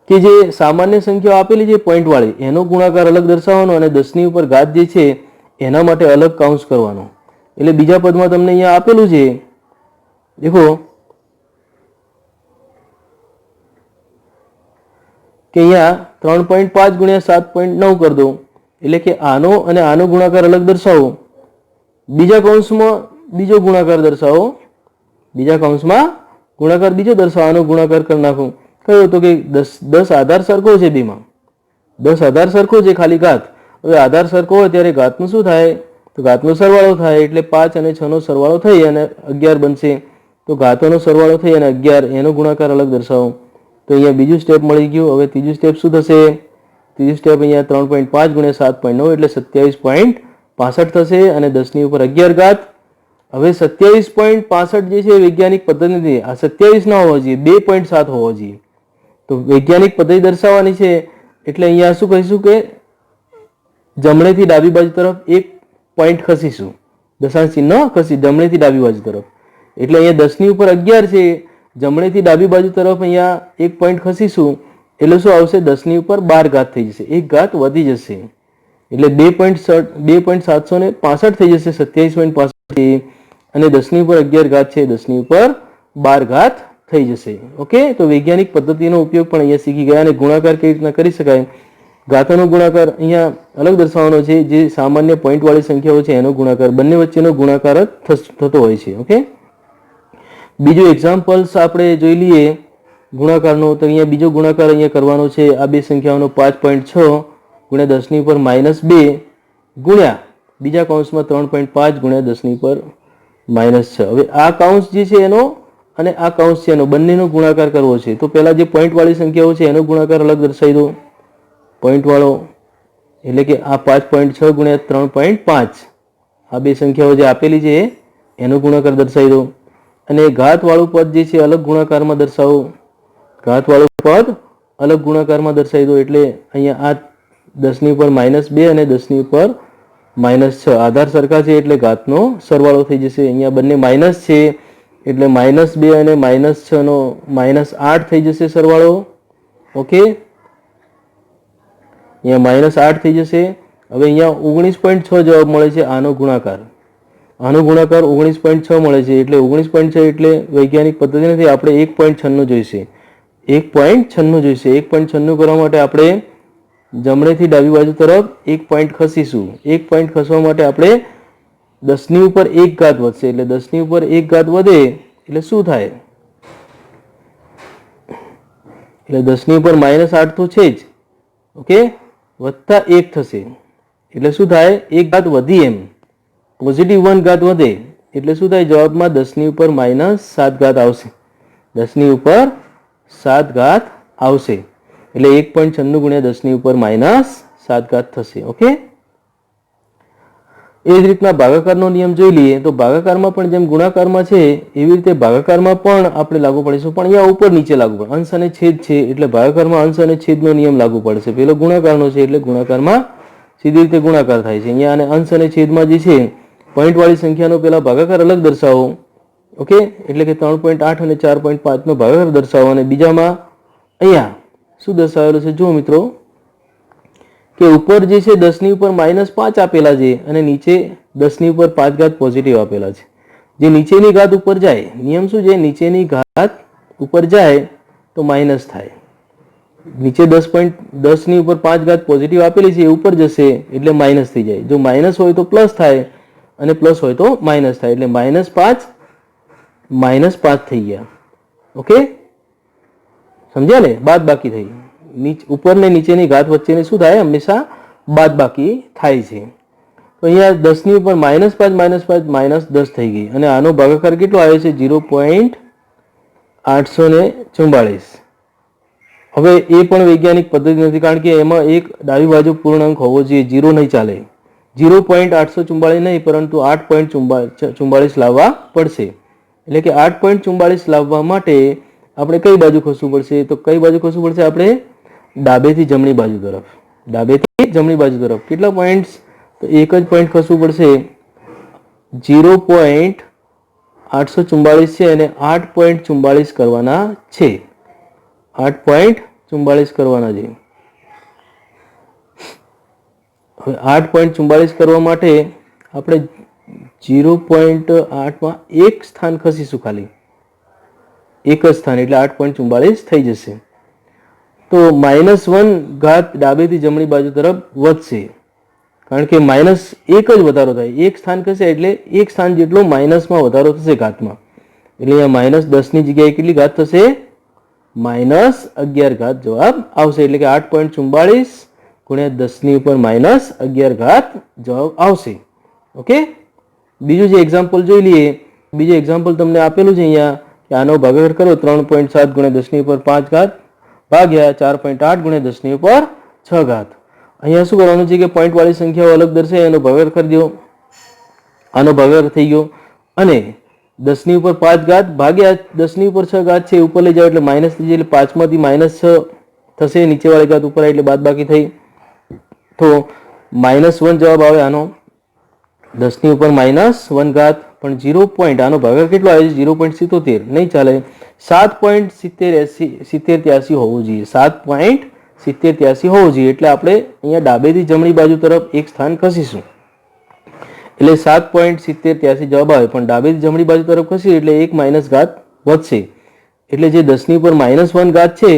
Speaker 1: કે જે સામાન્ય સંખ્યાઓ આપેલી છે પોઈન્ટ વાળી એનો ગુણાકાર અલગ દર્શાવવાનો અને 10 ની ઉપર ઘાત જે છે એના માટે અલગ કાઉન્સ કરવાનો. એટલે બીજા પદમાં તમને અહીંયા આપેલું છે, દેખો કે અહીંયા 3.5 ગુણ્યા 7.9 કરી દો એટલે કે આનો અને આનો ગુણાકાર અલગ દર્શાવો. બીજા કૌંસમાં બીજો ગુણાકાર દર્શાવો, બીજા કૌંસમાં ગુણાકાર બીજો દર્શાવો, આનો ગુણાકાર કરી નાખો. કયો? તો કે 10 આધાર સરખો છે બેમાં, 10 આધાર સરખો છે, ખાલી ઘાત. હવે આધાર સરખો હોય ત્યારે ઘાતનું શું થાય? તો ઘાતનો સરવાળો થાય એટલે 5 અને 6 નો સરવાળો થઈ અને 11 બનશે. તો ઘાતોનો સરવાળો થઈ અને 11, એનો ગુણાકાર અલગ દર્શાવો. તો અહીંયા બીજું સ્ટેપ મળી ગયું. હવે ત્રીજું સ્ટેપ શું થશે? ત્રીજું સ્ટેપ અહીંયા 3.5 ગુણ્યા 7.9 એટલે 27.65 થશે અને 10 ની ઉપર 11 ઘાત. હવે 27.65 જે છે વૈજ્ઞાનિક પદ્ધતિ, આ 27 ના હોવો જોઈએ, 2.7 હોવો જોઈએ. તો વૈજ્ઞાનિક પદ્ધતિ દર્શાવવાની છે એટલે અહીંયા શું કહીશું કે જમણેથી ડાબી બાજુ તરફ એક પોઈન્ટ ખસીશું, દશાંશ ચિહ્ન ખસી જમણેથી ડાબી બાજુ તરફ, એટલે અહીંયા 10 ની ઉપર 11 છે, જમણેથી ડાબી બાજુ તરફ અહીંયા એક પોઈન્ટ ખસીશું એટલે શું આવશે? 10 ની ઉપર 12 ઘાત થઈ જશે, એક ઘાત વધી જશે એટલે 2.765 થઈ જશે, 27.65 અને 10 ની ઉપર 11 ઘાત છે, 10 ની ઉપર 12 ઘાત થઈ જશે. ઓકે, તો વૈજ્ઞાનિક પદ્ધતિનો ઉપયોગ પણ અહીંયા શીખી ગયા. અને ગુણાકાર કેવી રીતના કરી શકાય? ઘાતોનો ગુણાકાર અહીંયા અલગ દર્શાવવાનો છે, જે સામાન્ય પોઈન્ટ વાળી સંખ્યાઓ છે એનો ગુણાકાર, બંને વચ્ચેનો ગુણાકાર જ થતો હોય છે. ઓકે, બીજો એક્ઝામ્પલ્સ આપણે જોઈ લઈએ ગુણાકારનો. તો અહીંયા બીજો ગુણાકાર અહીંયા કરવાનો છે આ બે સંખ્યાઓનો 5.6 ગુણ્યા 10 ની ઉપર -2 ગુણ્યા બીજા કૌંસમાં 3.5 ગુણ્યા 10 ની ઉપર -6. હવે આ કૌંસ જે છે એનો અને આ કૌંસ છે એનો બંનેનો ગુણાકાર કરવો છે. તો પહેલા જે પોઈન્ટ વાળી સંખ્યાઓ છે એનો ગુણાકાર અલગ દર્શાવી દો, પોઈન્ટ વાળો, એટલે કે આ 5.6 ગુણ્યા 3.5 આ બે સંખ્યાઓ જે આપેલી છે એનો ગુણાકાર દર્શાવી દો. અને ઘાત વાળું પદ જે છે અલગ ગુણાકારમાં દર્શાવો, ઘાત વાળું પદ અલગ ગુણાકારમાં દર્શાવી દો. એટલે અહીંયા આ 10 ની ઉપર -2 અને 10 ની ઉપર -6 આધાર સરખા છે એટલે ઘાતનો સરવાળો થઈ જશે. અહીંયા બંને માઇનસ છે એટલે -2 અને -6 નો -8 થઈ જશે સરવાળો. ઓકે, અહીંયા -8 થઈ જશે. હવે અહીંયા 19.6 જવાબ મળે છે આનો ગુણાકાર, આનો ગુણાકાર 19.6 મળે છે. એટલે 19.6 એટલે વૈજ્ઞાનિક પદ્ધતિ નથી, આપણે 1.96 જોઈશે, 1.96 જોઈશે. 1.96 કરવા માટે આપણે જમણેથી ડાબી બાજુ તરફ એક પોઈન્ટ ખસીશું. એક પોઈન્ટ ખસવા માટે આપણે 10 ની ઉપર 1 ઘાત વધશે, એટલે 10 ની ઉપર 1 ઘાત વધે એટલે શું થાય? એટલે 10 ની ઉપર -8 તો છે જ, ઓકે, વત્તા 1 થશે એટલે શું થાય? 1 ઘાત વધી, એમ પોઝિટિવ 1 ઘાત વધે એટલે શું થાય? જવાબમાં 10 ની ઉપર -7 ઘાત આવશે, 10 ની ઉપર 7 ઘાત આવશે. એટલે 1.96 ગુણ્યા 10 ની ઉપર -7 ઘાત થશે. ઓકે, એ જ રીતના ભાગાકારનો નિયમ જોઈ લઈએ. તો ભાગાકારમાં પણ જેમ ગુણાકારમાં છે એવી રીતે ભાગાકારમાં પણ આપણે લાગુ પાડીશું, પણ અહીંયા ઉપર નીચે લાગુ પડે. અંશ અને છેદ છે એટલે ભાગાકારમાં અંશ અને છેદનો નિયમ લાગુ પડશે. પેલો ગુણાકારનો છે એટલે ગુણાકારમાં સીધી રીતે ગુણાકાર થાય છે. અહીંયા અને અંશ અને છેદમાં જે છે પોઈન્ટ વાળી સંખ્યાનો પેલા ભાગાકાર અલગ દર્શાવો. ઓકે, એટલે કે 3.8 અને 4.5 નો ભાગાકાર દર્શાવો. અને બીજામાં અહીંયા શું દર્શાવેલું છે જો મિત્રો, કે ઉપર જે છે 10 ની ઉપર -5 આપેલા છે અને નીચે 10 ની ઉપર 5 ઘાત પોઝિટિવ આપેલા છે. જે નીચેની ઘાત ઉપર જાય, નિયમ શું છે? નીચેની ઘાત ઉપર જાય તો માઇનસ થાય. નીચે 10 ની ઉપર 5 ઘાત પોઝિટિવ આપેલી છે એ ઉપર જશે એટલે માઇનસ થઈ જાય. જો માઇનસ હોય તો પ્લસ થાય અને પ્લસ હોય તો માઇનસ થાય. એટલે -5 થઈ ગયા. ઓકે, સમજ્યા ને? બાદ બાકી થઈ. ઉપર ને નીચેની ઘાત વચ્ચેની શું થાય? હંમેશા બાદ બાકી થાય છે. તો અહીંયા 10 ની ઉપર -5 -10 થઈ ગઈ. અને આનો ભાગાકાર કેટલો આવે છે? 0.844. હવે એ પણ વૈજ્ઞાનિક પદ્ધતિ નથી, કારણ કે એમાં એક ડાબી બાજુ પૂર્ણાંક હોવો જોઈએ, 0 નહીં ચાલે. 0.844 નહીં, પરંતુ 8.44 લાવવા પડશે. એટલે કે 8.44 લાવવા માટે આપણે કઈ બાજુ ખસવું પડશે? તો કઈ બાજુ ખસવું પડશે? આપણે ડાબેથી જમણી બાજુ તરફ, ડાબેથી જમણી બાજુ તરફ. કેટલા પોઈન્ટ્સ? તો એક જ પોઈન્ટ ખસવું પડશે. 0.844 છે અને 8.44 કરવાના છે, 8.44 કરવાના છે. હવે 8.44 કરવા માટે આપણે 0.8 એક સ્થાન ખસીશું, ખાલી એક જ સ્થાન, એટલે 8.44 થઈ જશે. તો -1 ઘાત ડાબેથી જમણી બાજુ તરફ વધશે, કારણ કે -1 જ વધારો થાય. એક સ્થાન ખસે એટલે એક સ્થાન જેટલો માઇનસમાં વધારો થશે ઘાતમાં. એટલે અહીંયા -10 ની જગ્યાએ કેટલી ઘાત થશે? -11 ઘાત જવાબ આવશે. એટલે કે 8.44 ગુણ્યા 10 ની ઉપર -11 ઘાત જવાબ આવશે. ઓકે, બીજું જે એક્ઝામ્પલ જોઈ લઈએ. બીજું એક્ઝામ્પલ તમને આપેલું છે અહીંયા કે આનો ભાગાકાર કરો 3.7 ગુણ્યા 10 ની ઉપર 5 ઘાત ભાગ્યા 4.8 ગુણ્યા 10 ની ઉપર 6 ઘાત. અહીંયા શું કરવાનું છે કે પોઈન્ટ વાળી સંખ્યાઓ અલગ દર્શાવે એનો ભાગાકાર કરી દો. આનો ભાગાકાર થઈ ગયો અને 10 ની ઉપર 5 ઘાત ભાગ્યા 10 ની ઉપર 6 ઘાત છે ઉપર લઈ જાવ એટલે માઇનસ થઈ જાય, એટલે 5 માંથી -6 થશે, નીચેવાળી ઘાત ઉપર આવી એટલે બાદબાકી થઈ. તો -1 જવાબ આવે આનો, 10 ની ઉપર -1 ઘાત. પણ 0 પોઈન્ટ આનો ભાગાકાર કેટલો આવે છે? 0.77 નહીં ચાલે, 7.7083 હોવું જોઈએ, 7.7083 હોવું જોઈએ. એટલે આપણે અહીંયા ડાબેથી જમણી બાજુ તરફ એક સ્થાન ખસીશું એટલે 7.7083 જવાબ આવે. પણ ડાબેથી જમણી બાજુ તરફ ખસી એટલે એક માઇનસ ઘાત વધશે, એટલે જે 10 ની ઉપર -1 ઘાત છે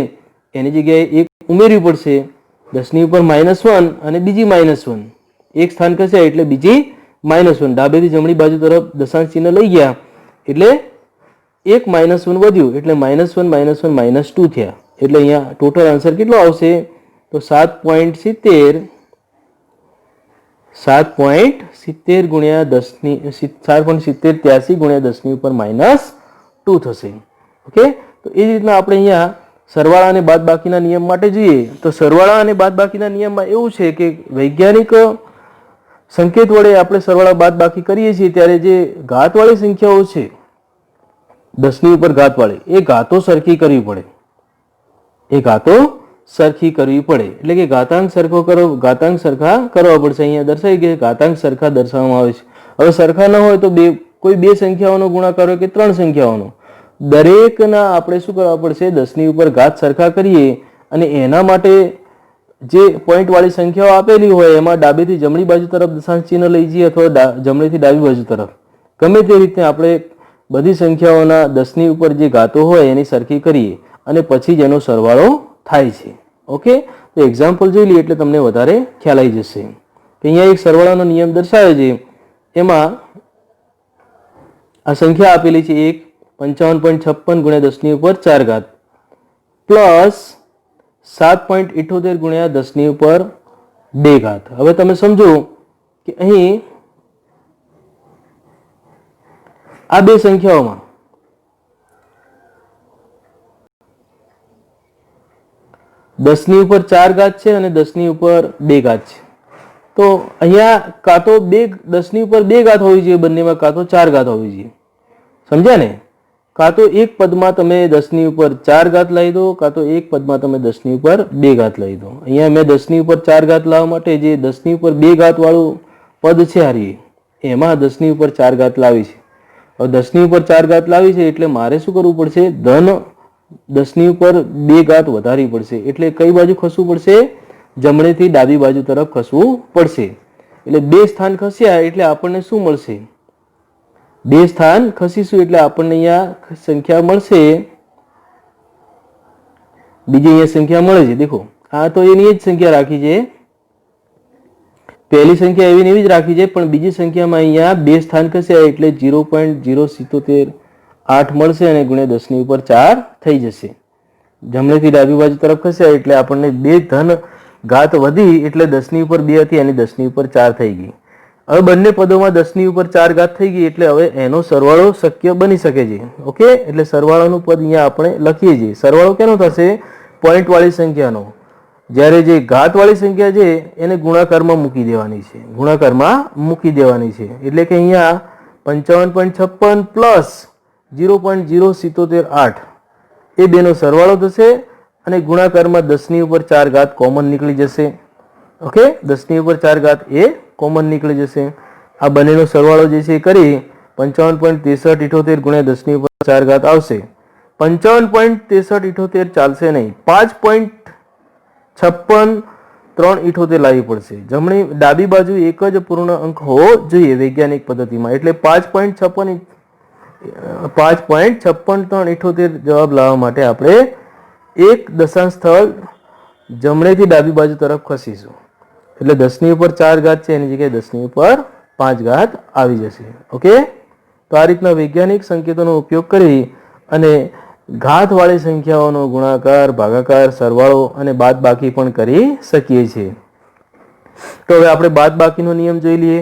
Speaker 1: એની જગ્યાએ એક ઉમેરવી પડશે. 10 ની ઉપર -1 અને બીજી -1, એક સ્થાન ખસ્યા એટલે બીજી -1. ડાબેથી જમણી બાજુ તરફ દશાંશ ચિહ્ન લઈ ગયા એટલે એક -1 વધ્યું એટલે -1 -2 થયા. એટલે અહીંયા ટોટલ આન્સર કેટલો આવશે? તો 7.70 ગુણ્યા 10 ની 7.7083 ગુણ્યા 10 ની ઉપર -2 થશે. ઓકે, તો એ જ રીતના આપણે અહીંયા સરવાળા અને બાદબાકીના નિયમ માટે જોઈએ તો સરવાળા અને બાદબાકીના નિયમમાં એવું છે કે વૈજ્ઞાનિક સંકેત વડે આપણે સરવાળા બાદબાકી કરીએ છીએ ત્યારે જે ઘાતવાળી સંખ્યાઓ છે 10 ની ઉપર ઘાતવાળી, એ ઘાતો સરખી કરવી પડે, એટલે કે ઘાતાંક સરખા કરવા પડશે. અહીંયા દર્શાવી કે ઘાતાંક સરખા દર્શાવવામાં આવે છે. હવે સરખા ન હોય તો કોઈ બે સંખ્યાઓનો ગુણાકાર હોય કે ત્રણ સંખ્યાઓનો, દરેકના આપણે શું કરવા પડશે? 10 ની ઉપર ઘાત સરખા કરીએ અને એના માટે જે પોઈન્ટ વાળી સંખ્યાઓ આપેલી હોય એમાં ડાબેથી જમણી બાજુ તરફ દશાંશ ચિહ્ન લઈ જઈએ અથવા જમણીથી ડાબી બાજુ તરફ, ગમે તે રીતે આપણે બધી સંખ્યાઓના 10 ની ઉપર જે ઘાતો હોય એની સરખી કરીએ અને પછી જ એનો સરવાળો થાય છે. ઓકે, તો એક્ઝામ્પલ જોઈ લઈએ એટલે તમને વધારે ખ્યાલ આવી જશે. અહીંયા એક સરવાળાનો નિયમ દર્શાવે છે, એમાં આ સંખ્યા આપેલી છે 55.56 ગુણ્યા 10 ની ઉપર 4 ઘાત પ્લસ 7.78 ગુણ્યા 10 ની ઉપર 2 ઘાત. હવે તમે સમજો કે અહીં આ બે સંખ્યાઓમાં 10 ની ઉપર 4 ઘાત છે અને 10 ની ઉપર 2 ઘાત છે. તો અહીંયા કાં તો 10 ની ઉપર 2 ઘાત હોવી જોઈએ બંનેમાં, કાં તો 4 ઘાત હોવી જોઈએ. સમજ્યા ને? કાં તો એક પદમાં તમે 10 ની ઉપર 4 ઘાત લાવી દો, કાં તો એક પદમાં તમે 10 ની ઉપર 2 ઘાત લાવી દો. અહીંયા મેં 10 ની ઉપર 4 ઘાત લાવવા માટે જે 10 ની ઉપર 2 ઘાત વાળું પદ છે હારી એમાં 10 ની ઉપર 4 ઘાત લાવી છે. હવે 10 ની ઉપર 4 ઘાત લાવી છે એટલે મારે શું કરવું પડશે? ધન 10 ની ઉપર 2 ઘાત વધારવી પડશે. એટલે કઈ બાજુ ખસવું પડશે? જમણેથી ડાબી બાજુ તરફ ખસવું પડશે. એટલે 2 સ્થાન ખસ્યા એટલે આપણને શું મળશે? 2 સ્થાન ખસીશું એટલે આપણને અહીંયા સંખ્યા મળશે, બીજી અહીંયા સંખ્યા મળે છે. દેખો આ તો એની જ સંખ્યા રાખી છે, પહેલી સંખ્યા એવી એવી જ રાખી છે, પણ બીજી સંખ્યામાં અહીંયા 2 સ્થાન ખસ્યા એટલે 0.0778 મળશે અને ગુણ્યા 10 ની ઉપર 4 થઈ જશે. જમણેથી ડાબી બાજુ તરફ ખસ્યા એટલે આપણને 2 ધન ઘાત વધી એટલે 10 ની ઉપર 2 હતી અને 10 ની ઉપર 4 થઈ ગઈ. હવે બંને પદોમાં 10 ની ઉપર 4 ઘાત થઈ ગઈ એટલે હવે એનો સરવાળો શક્ય બની શકે છે. ઓકે, એટલે સરવાળાનું પદ અહીંયા આપણે લખીએ છીએ. સરવાળો કેનો થશે? પોઈન્ટ વાળી સંખ્યાનો. જ્યારે જે ઘાત વાળી સંખ્યા છે એને ગુણાકારમાં મૂકી દેવાની છે. એટલે કે અહીંયા 55.56 પ્લસ 0.0778 એ બેનો સરવાળો થશે અને ગુણાકારમાં 10 ની ઉપર 4 ઘાત કોમન નીકળી જશે. ઓકે, 10 ની ઉપર 4 ઘાત એ કોમન નીકળી જશે. આ બંનેનો સરવાળો જે છે એ કરી 55.6378 ગુણ્યા 10 ની ઉપર 4 ઘાત આવશે. 55.6378 ચાલશે નહીં, 5.5638 લાવવી પડશે. જમણી ડાબી બાજુ એક જ પૂર્ણ અંક હોવો જોઈએ વૈજ્ઞાનિક પદ્ધતિમાં. એટલે 5.5638 જવાબ લાવવા માટે આપણે એક દશાંશ સ્થળ જમણેથી ડાબી બાજુ તરફ ખસીશું. એટલે 10 ની ઉપર 4 ઘાત છે એની જગ્યાએ 10 ની ઉપર 5 ઘાત આવી જશે. ઓકે, તો આ રીતના વૈજ્ઞાનિક સંકેતોનો ઉપયોગ કરી અને ઘાતવાળી સંખ્યાઓનો ગુણાકાર, ભાગાકાર, સરવાળો અને બાદબાકી પણ કરી શકીએ છીએ. તો હવે આપણે બાદબાકીનો નિયમ જોઈ લઈએ.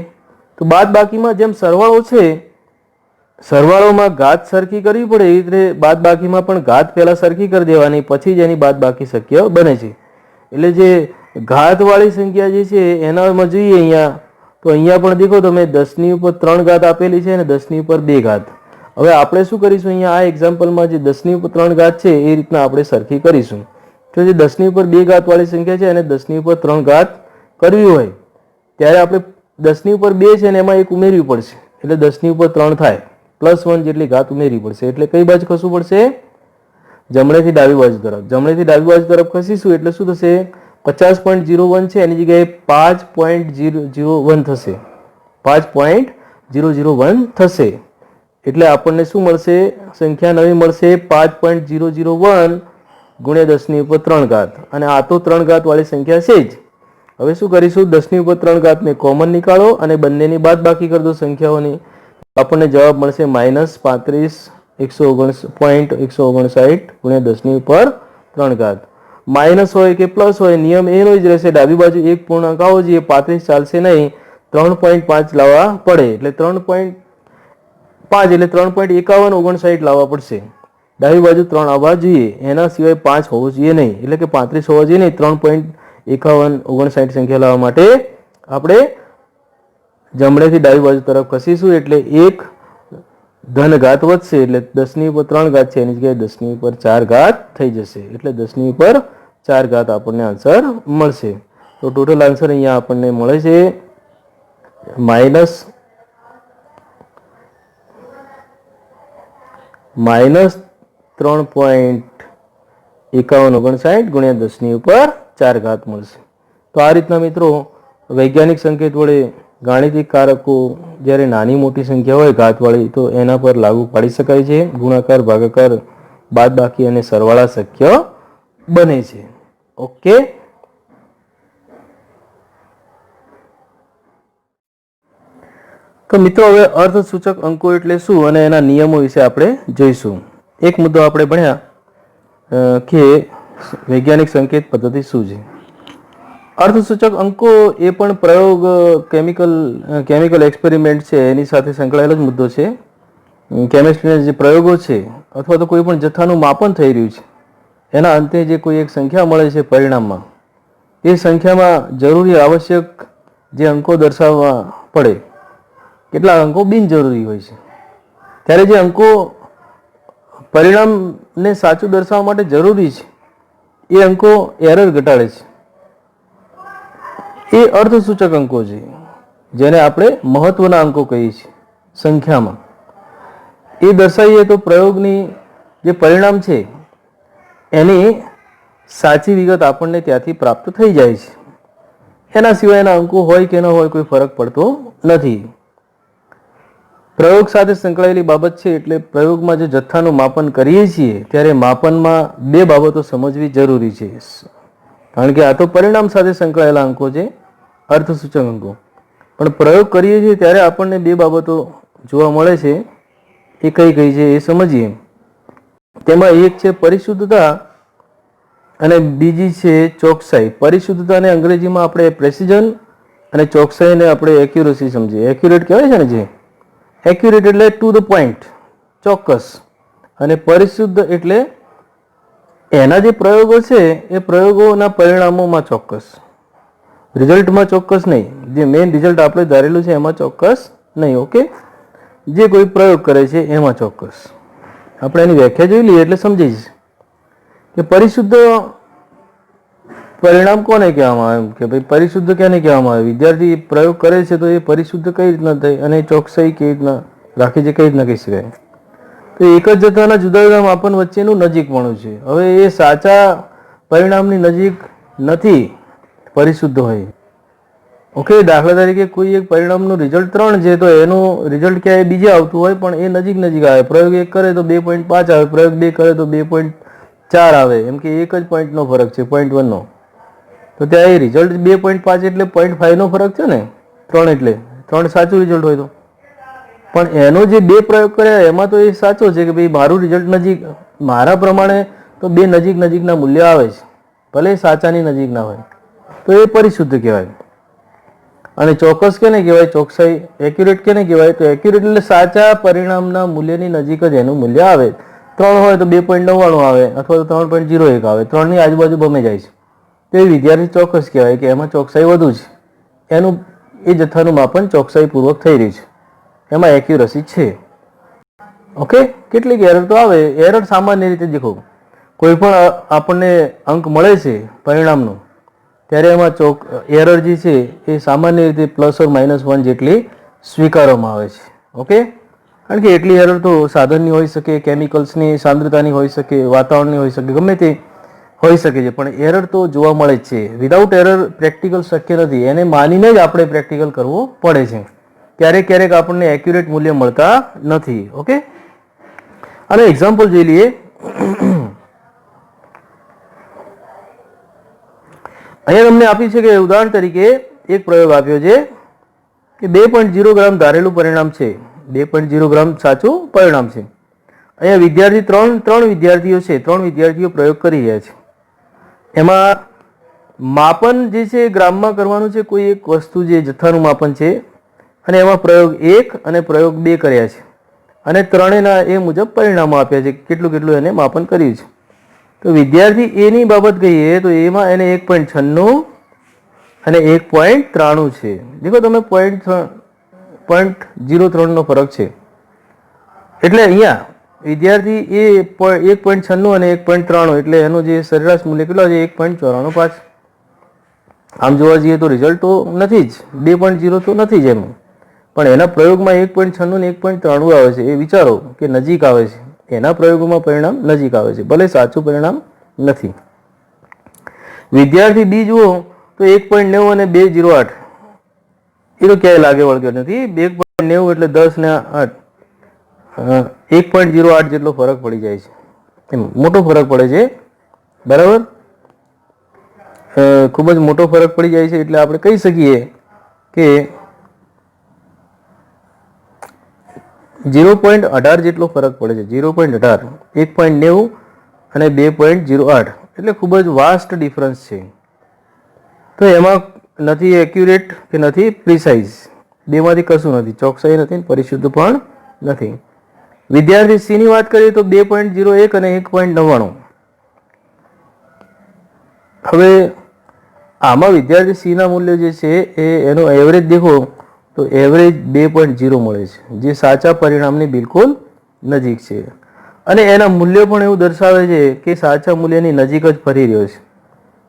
Speaker 1: તો બાદબાકીમાં જેમ સરવાળો છે, સરવાળોમાં ઘાત સરખી કરવી પડે એ રીતે બાદબાકીમાં પણ ઘાત પહેલા સરખી કરી દેવાની, પછી જ એની બાદબાકી શક્ય બને છે. એટલે જે ઘાતવાળી સંખ્યા જે છે એનામાં જોઈએ અહીંયા, તો અહીંયા પણ દેખો તમે 10 ની ઉપર 3 ઘાત આપેલી છે અને 10 ની ઉપર 2 ઘાત. હવે આપણે શું કરીશું? અહીંયા આ એક્ઝામ્પલમાં જે 10 ની ઉપર 3 ઘાત છે એ રીતના આપણે સરખી કરીશું. જો જે 10 ની ઉપર 2 ઘાત વાળી સંખ્યા છે અને 10 ની ઉપર 3 ઘાત કરવી હોય ત્યારે આપણે 10 ની ઉપર 2 છે ને એમાં 1 ઉમેરવી પડશે એટલે 10 ની ઉપર 3 થાય +1 જેટલી ઘાત ઉમેરવી પડશે એટલે કઈ બાજુ ખસવું પડશે જમણેથી ડાબી બાજુ તરફ જમણેથી ડાબી બાજુ તરફ ખસીશું એટલે શું થશે 50.01 છે એની જગ્યાએ 5.001 થશે 5.001 થશે એટલે આપણને શું મળશે સંખ્યા નવી મળશે 5.001 ગુણ્યા 10 ની ઉપર 3 ઘાત અને આ તો 3 ઘાત વાળી સંખ્યા છે જ હવે શું કરીશું 10 ની ઉપર 3 ઘાત ને કોમન નીકાળો અને બંનેની બાદબાકી કરી દો સંખ્યાઓની આપણને જવાબ મળશે -35.159 ગુણ્યા 10 ની ઉપર 3 ઘાત માઇનસ હોય કે પ્લસ હોય નિયમ એનો જ રહેશે ડાબી બાજુ એક પૂર્ણાંક આવો જોઈએ 35 ચાલશે નહીં 3.5 લાવવા પડે એટલે 3.5 એટલે 3.5159 લાવવા પડશે ડાબી બાજુ 3 આવવા જોઈએ એના સિવાય 5 હોવો જોઈએ નહીં એટલે કે 35 હોવા જોઈએ નહીં 3.5159 સંખ્યા લાવવા માટે આપણે જમણેથી ડાબી બાજુ તરફ ખસીશું એટલે એક ધન ઘાત વધશે એટલે 10 ની ઉપર 3 ઘાત છે એની જગ્યાએ 10 ની ઉપર 4 ઘાત થઈ જશે એટલે 10 ની ઉપર 4 ઘાત આપણને આન્સર મળશે તો ટોટલ આન્સર અહીંયા આપણને મળે છે -3.5159 ગુણ્યા 10 ની ઉપર 4 ઘાત મળશે તો આ રીતના મિત્રો વૈજ્ઞાનિક સંકેત વડે ગાણિતિક કારકો જ્યારે નાની મોટી સંખ્યા હોય ઘાતવાળી તો એના પર લાગુ પાડી શકાય છે ગુણાકાર ભાગાકાર બાદબાકી અને સરવાળા શક્ય બને છે ઓકે તો મિત્રો હવે અર્થસૂચક અંકો એટલે શું અને એના નિયમો વિશે આપણે જોઈશું એક મુદ્દો આપણે ભણ્યા કે વૈજ્ઞાનિક સંકેત પદ્ધતિ શું છે અર્થસૂચક અંકો એ પણ પ્રયોગ કેમિકલ એક્સપેરિમેન્ટ છે એની સાથે સંકળાયેલો જ મુદ્દો છે કેમિસ્ટ્રીના જે પ્રયોગો છે અથવા તો કોઈ પણ જથ્થાનું માપન થઈ રહ્યું છે એના અંતે જે કોઈ એક સંખ્યા મળે છે પરિણામમાં એ સંખ્યામાં જરૂરી આવશ્યક જે અંકો દર્શાવવા પડે કેટલાક અંકો બિનજરૂરી હોય છે ત્યારે જે અંકો પરિણામને સાચું દર્શાવવા માટે જરૂરી છે એ અંકો એરર ઘટાડે છે એ અર્થસૂચક અંકો છે જેને આપણે મહત્વના અંકો કહીએ છીએ સંખ્યામાં એ દર્શાવીએ તો પ્રયોગની જે પરિણામ છે એની સાચી વિગત આપણને ત્યાંથી પ્રાપ્ત થઈ જાય છે એના સિવાયના અંકો હોય કે ન હોય કોઈ ફરક પડતો નથી પ્રયોગ સાથે સંકળાયેલી બાબત છે એટલે પ્રયોગમાં જે જથ્થાનું માપન કરીએ છીએ ત્યારે માપનમાં બે બાબતો સમજવી જરૂરી છે કારણ કે આ તો પરિણામ સાથે સંકળાયેલા અંકો છે અર્થસૂચક અંકો પણ પ્રયોગ કરીએ છીએ ત્યારે આપણને બે બાબતો જોવા મળે છે એ કઈ કઈ છે એ સમજીએ તેમાં એક છે પરિશુદ્ધતા અને બીજી છે ચોકસાઈ પરિશુદ્ધતાને અંગ્રેજીમાં આપણે પ્રેસિઝન અને ચોકસાઈને આપણે એક્યુરસી સમજીએ એક્યુરેટ કહેવાય છે ને જે એક્યુરેટ એટલે ટુ ધ પોઈન્ટ ચોક્કસ અને પરિશુદ્ધ એટલે એના જે પ્રયોગો છે એ પ્રયોગોના પરિણામોમાં ચોક્કસ રિઝલ્ટમાં ચોક્કસ નહીં જે મેઇન રિઝલ્ટ આપણે ધારેલું છે એમાં ચોક્કસ નહીં ઓકે જે કોઈ પ્રયોગ કરે છે એમાં ચોક્કસ આપણે એની વ્યાખ્યા જોઈ લઈએ એટલે સમજી જશે કે પરિશુદ્ધ પરિણામ કોને કહેવામાં આવે કે ભાઈ પરિશુદ્ધ કેને કહેવામાં આવે વિદ્યાર્થી પ્રયોગ કરે છે તો એ પરિશુદ્ધ કઈ રીતના થાય અને ચોકસાઈ કઈ રીતના રાખી છે કઈ રીતના કહી શકાય તો એક જ જથ્થાના જુદા જુદા માપન વચ્ચેનું નજીકપણું છે હવે એ સાચા પરિણામની નજીક નથી પરિશુદ્ધ હોય ઓકે દાખલા તરીકે કોઈ એક પરિણામનું રિઝલ્ટ 3 છે તો એનું રિઝલ્ટ ક્યાંય બીજે આવતું હોય પણ એ નજીક આવે પ્રયોગ 1 કરે તો 2.5 આવે પ્રયોગ 2 કરે તો 2.4 આવે એમ કે એક જ પોઈન્ટનો ફરક છે 0.1 નો તો ત્યાં એ રિઝલ્ટ 2.5 એટલે 0.5 નો ફરક છે ને 3 એટલે 3 સાચું રિઝલ્ટ હોય તો પણ એનો જે બે પ્રયોગ કર્યા એમાં તો એ સાચો છે કે ભાઈ મારું રિઝલ્ટ નજીક મારા પ્રમાણે તો બે નજીકના મૂલ્ય આવે છે ભલે સાચાની નજીક ના હોય તો એ પરિશુદ્ધ કહેવાય અને ચોક્કસ કેને કહેવાય ચોકસાઈ એક્યુરેટ કેને કહેવાય તો એક્યુરેટ એટલે સાચા પરિણામના મૂલ્યની નજીક જ એનું મૂલ્ય આવે 3 હોય તો 2.99 આવે અથવા તો 3.01 આવે 3 ની આજુબાજુ બમે જાય છે તો એ વિદ્યાર્થી ચોક્કસ કહેવાય કે એમાં ચોકસાઈ વધુ છે એનું એ જથ્થાનું માપન ચોકસાઈપૂર્વક થઈ રહ્યું છે એમાં એક્યુરસી છે ઓકે કેટલીક એરર તો આવે એરર સામાન્ય રીતે દેખો કોઈ પણ આપણને અંક મળે છે પરિણામનો, ત્યારે એમાં એરર જે છે એ સામાન્ય રીતે +or-1 જેટલી સ્વીકારવામાં આવે છે. ઓકે, કારણ કે એટલી એરર તો સાધનની હોઈ શકે, કેમિકલ્સની સાંદ્રતાની હોઈ શકે, વાતાવરણની હોઈ શકે, ગમે તે હોઈ શકે છે, પણ એરર તો જોવા મળે જ છે. વિધાઉટ એરર પ્રેક્ટિકલ શક્ય નથી. એને માનીને જ આપણે પ્રેક્ટિકલ કરવું પડે છે. ક્યારેક ક્યારેક આપણને એક્યુરેટ મૂલ્ય મળતા નથી. ઓકે, અને એક્ઝામ્પલ જોઈ લઈએ. અહીંયા તમને આપી છે કે ઉદાહરણ તરીકે એક પ્રયોગ આપ્યો છે કે 2.0 ગ્રામ ધારેલું પરિણામ છે. 2.0 ગ્રામ સાચું પરિણામ છે. અહીંયા વિદ્યાર્થી ત્રણ વિદ્યાર્થીઓ છે. 3 વિદ્યાર્થીઓ પ્રયોગ કરી રહ્યા છે. એમાં માપન જે છે ગ્રામમાં કરવાનું છે. કોઈ એક વસ્તુ જે જથ્થાનું માપન છે, અને એમાં પ્રયોગ 1 અને પ્રયોગ 2 કર્યા છે, અને ત્રણેયના એ મુજબ પરિણામો આપ્યા છે, કેટલું કેટલું એને માપન કર્યું છે. તો વિદ્યાર્થી એની બાબત કહીએ તો એમાં એને 1.96 અને 1.93 છે. દેખો તમે 0.03 નો ફરક છે. એટલે અહીંયા વિદ્યાર્થી એ 1.96 અને 1.93, એટલે એનું જે સરેરાશ મૂલ્ય કેટલો છે 1.94. આમ જોવા જઈએ તો રિઝલ્ટ તો નથી જ, 2.0 તો નથી જ એનું, પણ એના પ્રયોગમાં 1.96 અને 1.93 આવે છે. એ વિચારો કે નજીક આવે છે. એના પ્રયોગોમાં પરિણામ નજીક આવે છે, ભલે સાચું પરિણામ નથી. વિદ્યાર્થી બી જુઓ તો 1.90 અને 2.08, એ તો ક્યાંય લાગે વળગે નથી. 1.90 એટલે 10 ને 8, 1.08 જેટલો ફરક પડી જાય છે. એમ મોટો ફરક પડે છે, બરાબર, ખૂબ જ મોટો ફરક પડી જાય છે. એટલે આપણે કહી શકીએ કે 0.18 જેટલો ફરક પડે છે. 0.18, 1.90 અને 2.08, એટલે ખૂબ જ વાસ્ટ ડિફરન્સ છે. તો એમાં નથી એક્યુરેટ કે નથી પ્રિસાઇઝ, બેમાંથી કશું નથી. ચોકસાઈ નથી, પરિશુદ્ધ પણ નથી. વિદ્યાર્થી સી ની વાત કરીએ તો 2.01 અને 1.99. હવે આમાં વિદ્યાર્થી સી ના મૂલ્ય જે છે એનો એવરેજ દેખો તો એવરેજ 2.0 મળે છે, જે સાચા પરિણામની બિલકુલ નજીક છે. અને એના મૂલ્યો પણ એવું દર્શાવે છે કે સાચા મૂલ્યની નજીક જ ફરી રહ્યો છે.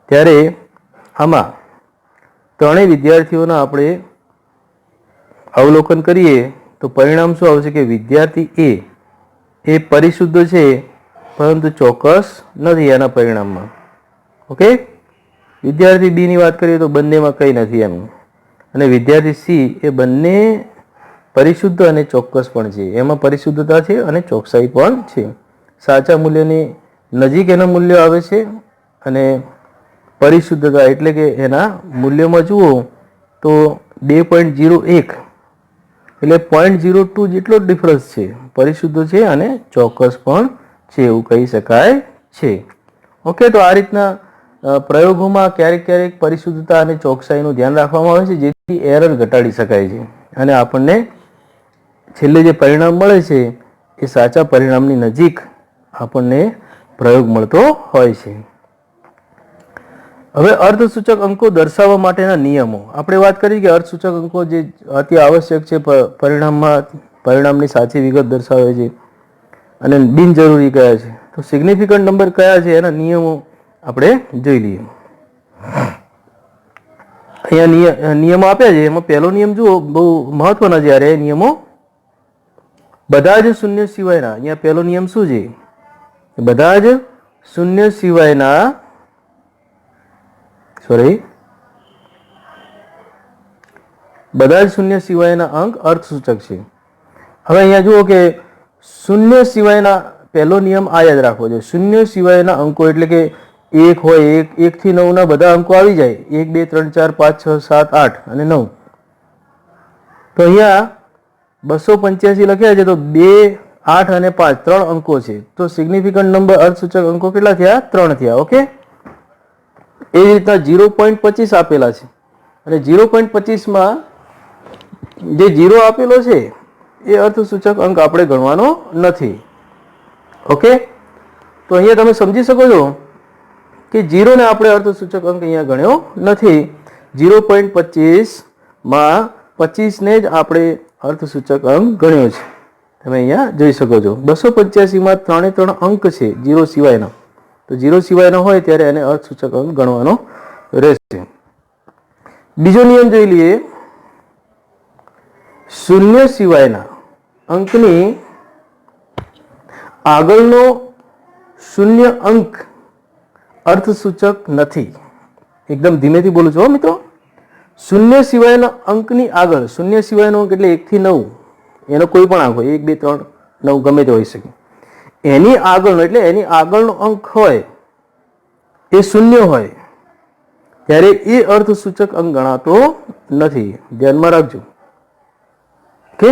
Speaker 1: ત્યારે આમાં ત્રણેય વિદ્યાર્થીઓના આપણે અવલોકન કરીએ તો પરિણામ શું આવશે કે વિદ્યાર્થી એ પરિશુદ્ધ છે, પરંતુ ચોક્કસ નથી એના પરિણામમાં. ઓકે, વિદ્યાર્થી બી ની વાત કરીએ તો બંનેમાં કંઈ નથી એમ. અને વિદ્યાર્થી સી એ બંને પરિશુદ્ધ અને ચોક્કસ પણ છે. એમાં પરિશુદ્ધતા છે અને ચોકસાઈ પણ છે. સાચા મૂલ્યની નજીક એના મૂલ્યો આવે છે, અને પરિશુદ્ધતા એટલે કે એના મૂલ્યોમાં જુઓ તો 2.01 એટલે 0.02 જેટલો જ ડિફરન્સ છે. પરિશુદ્ધ છે અને ચોક્કસ પણ છે, એવું કહી શકાય છે. ઓકે, તો આ રીતના પ્રયોગોમાં ક્યારેક ક્યારેક પરિશુદ્ધતા અને ચોકસાઈનું ધ્યાન રાખવામાં આવે છે, જેથી એરર ઘટાડી શકાય છે, અને આપણને છેલ્લે જે પરિણામ મળે છે એ સાચા પરિણામની નજીક આપણને પ્રયોગ મળતો હોય છે. હવે અર્ધસૂચક અંકો દર્શાવવા માટેના નિયમો આપણે વાત કરી કે અર્ધસૂચક અંકો જે અતિ આવશ્યક છે, પરિણામની સાચી વિગત દર્શાવે છે, અને બિનજરૂરી કયા છે. તો સિગ્નિફિકન્ટ નંબર કયા છે એના નિયમો આપણે જોઈ લઈએ. અહીંયા નિયમો આપ્યા છે. એમાં પહેલો નિયમ જુઓ, બહુ મહત્વના છે. યાર, એ નિયમો બધા જ શૂન્ય સિવાયના, અહીંયા પહેલો નિયમ શું છે? બધા જ શૂન્ય સિવાયના બધા જ શૂન્ય સિવાયના અંક અર્થસૂચક છે. હવે અહીંયા જુઓ કે શૂન્ય સિવાયના પહેલો નિયમ આ યાદ રાખવો જોઈએ. શૂન્ય સિવાયના અંકો એટલે કે 1 હોય, 1 થી 9 ના બધા અંકો આવી જાય. 1, 2, 3, 4, 5, 6, 7, 8 અને 9. તો અહીંયા 285 લખ્યા છે, તો 2, 8 અને 5 3 અંકો છે. તો સિગ્નિફિકન્ટ નંબર અર્થસૂચક અંકો કેટલા થયા? 3 થયા. ઓકે, એ રીતના 0.25 આપેલા છે, અને 0.25 જે 0 આપેલો છે એ અર્થસૂચક અંક આપણે ગણવાનો નથી. ઓકે, તો અહીંયા તમે સમજી શકો છો કે 0 ને આપણે અર્થસૂચક અંક અહીંયા ગણ્યો નથી. 0.25 ને જ આપણે અર્થસૂચક અંક ગણ્યો છે. તમે અહીંયા જોઈ શકો છો 285 ત્રણે ત્રણ અંક છે 0 સિવાયના, તો 0 સિવાયનો હોય ત્યારે એને અર્થસૂચક અંક ગણવાનો રહેશે. બીજો નિયમ જોઈ લઈએ. શૂન્ય સિવાયના અંકની આગળનો શૂન્ય અંક અર્થસૂચક નથી. એકદમ ધીમેથી બોલું છું મિત્રો. શૂન્ય સિવાયના અંકની આગળ, શૂન્ય સિવાયનો અંક એટલે 1 થી 9, એનો કોઈ પણ આંક હોય, 1, 2, 3, 9 ગમે તે હોઈ શકે. એની આગળનો એટલે એની આગળનો અંક હોય એ શૂન્ય હોય ત્યારે એ અર્થસૂચક અંક ગણાતો નથી. ધ્યાનમાં રાખજો. ઓકે,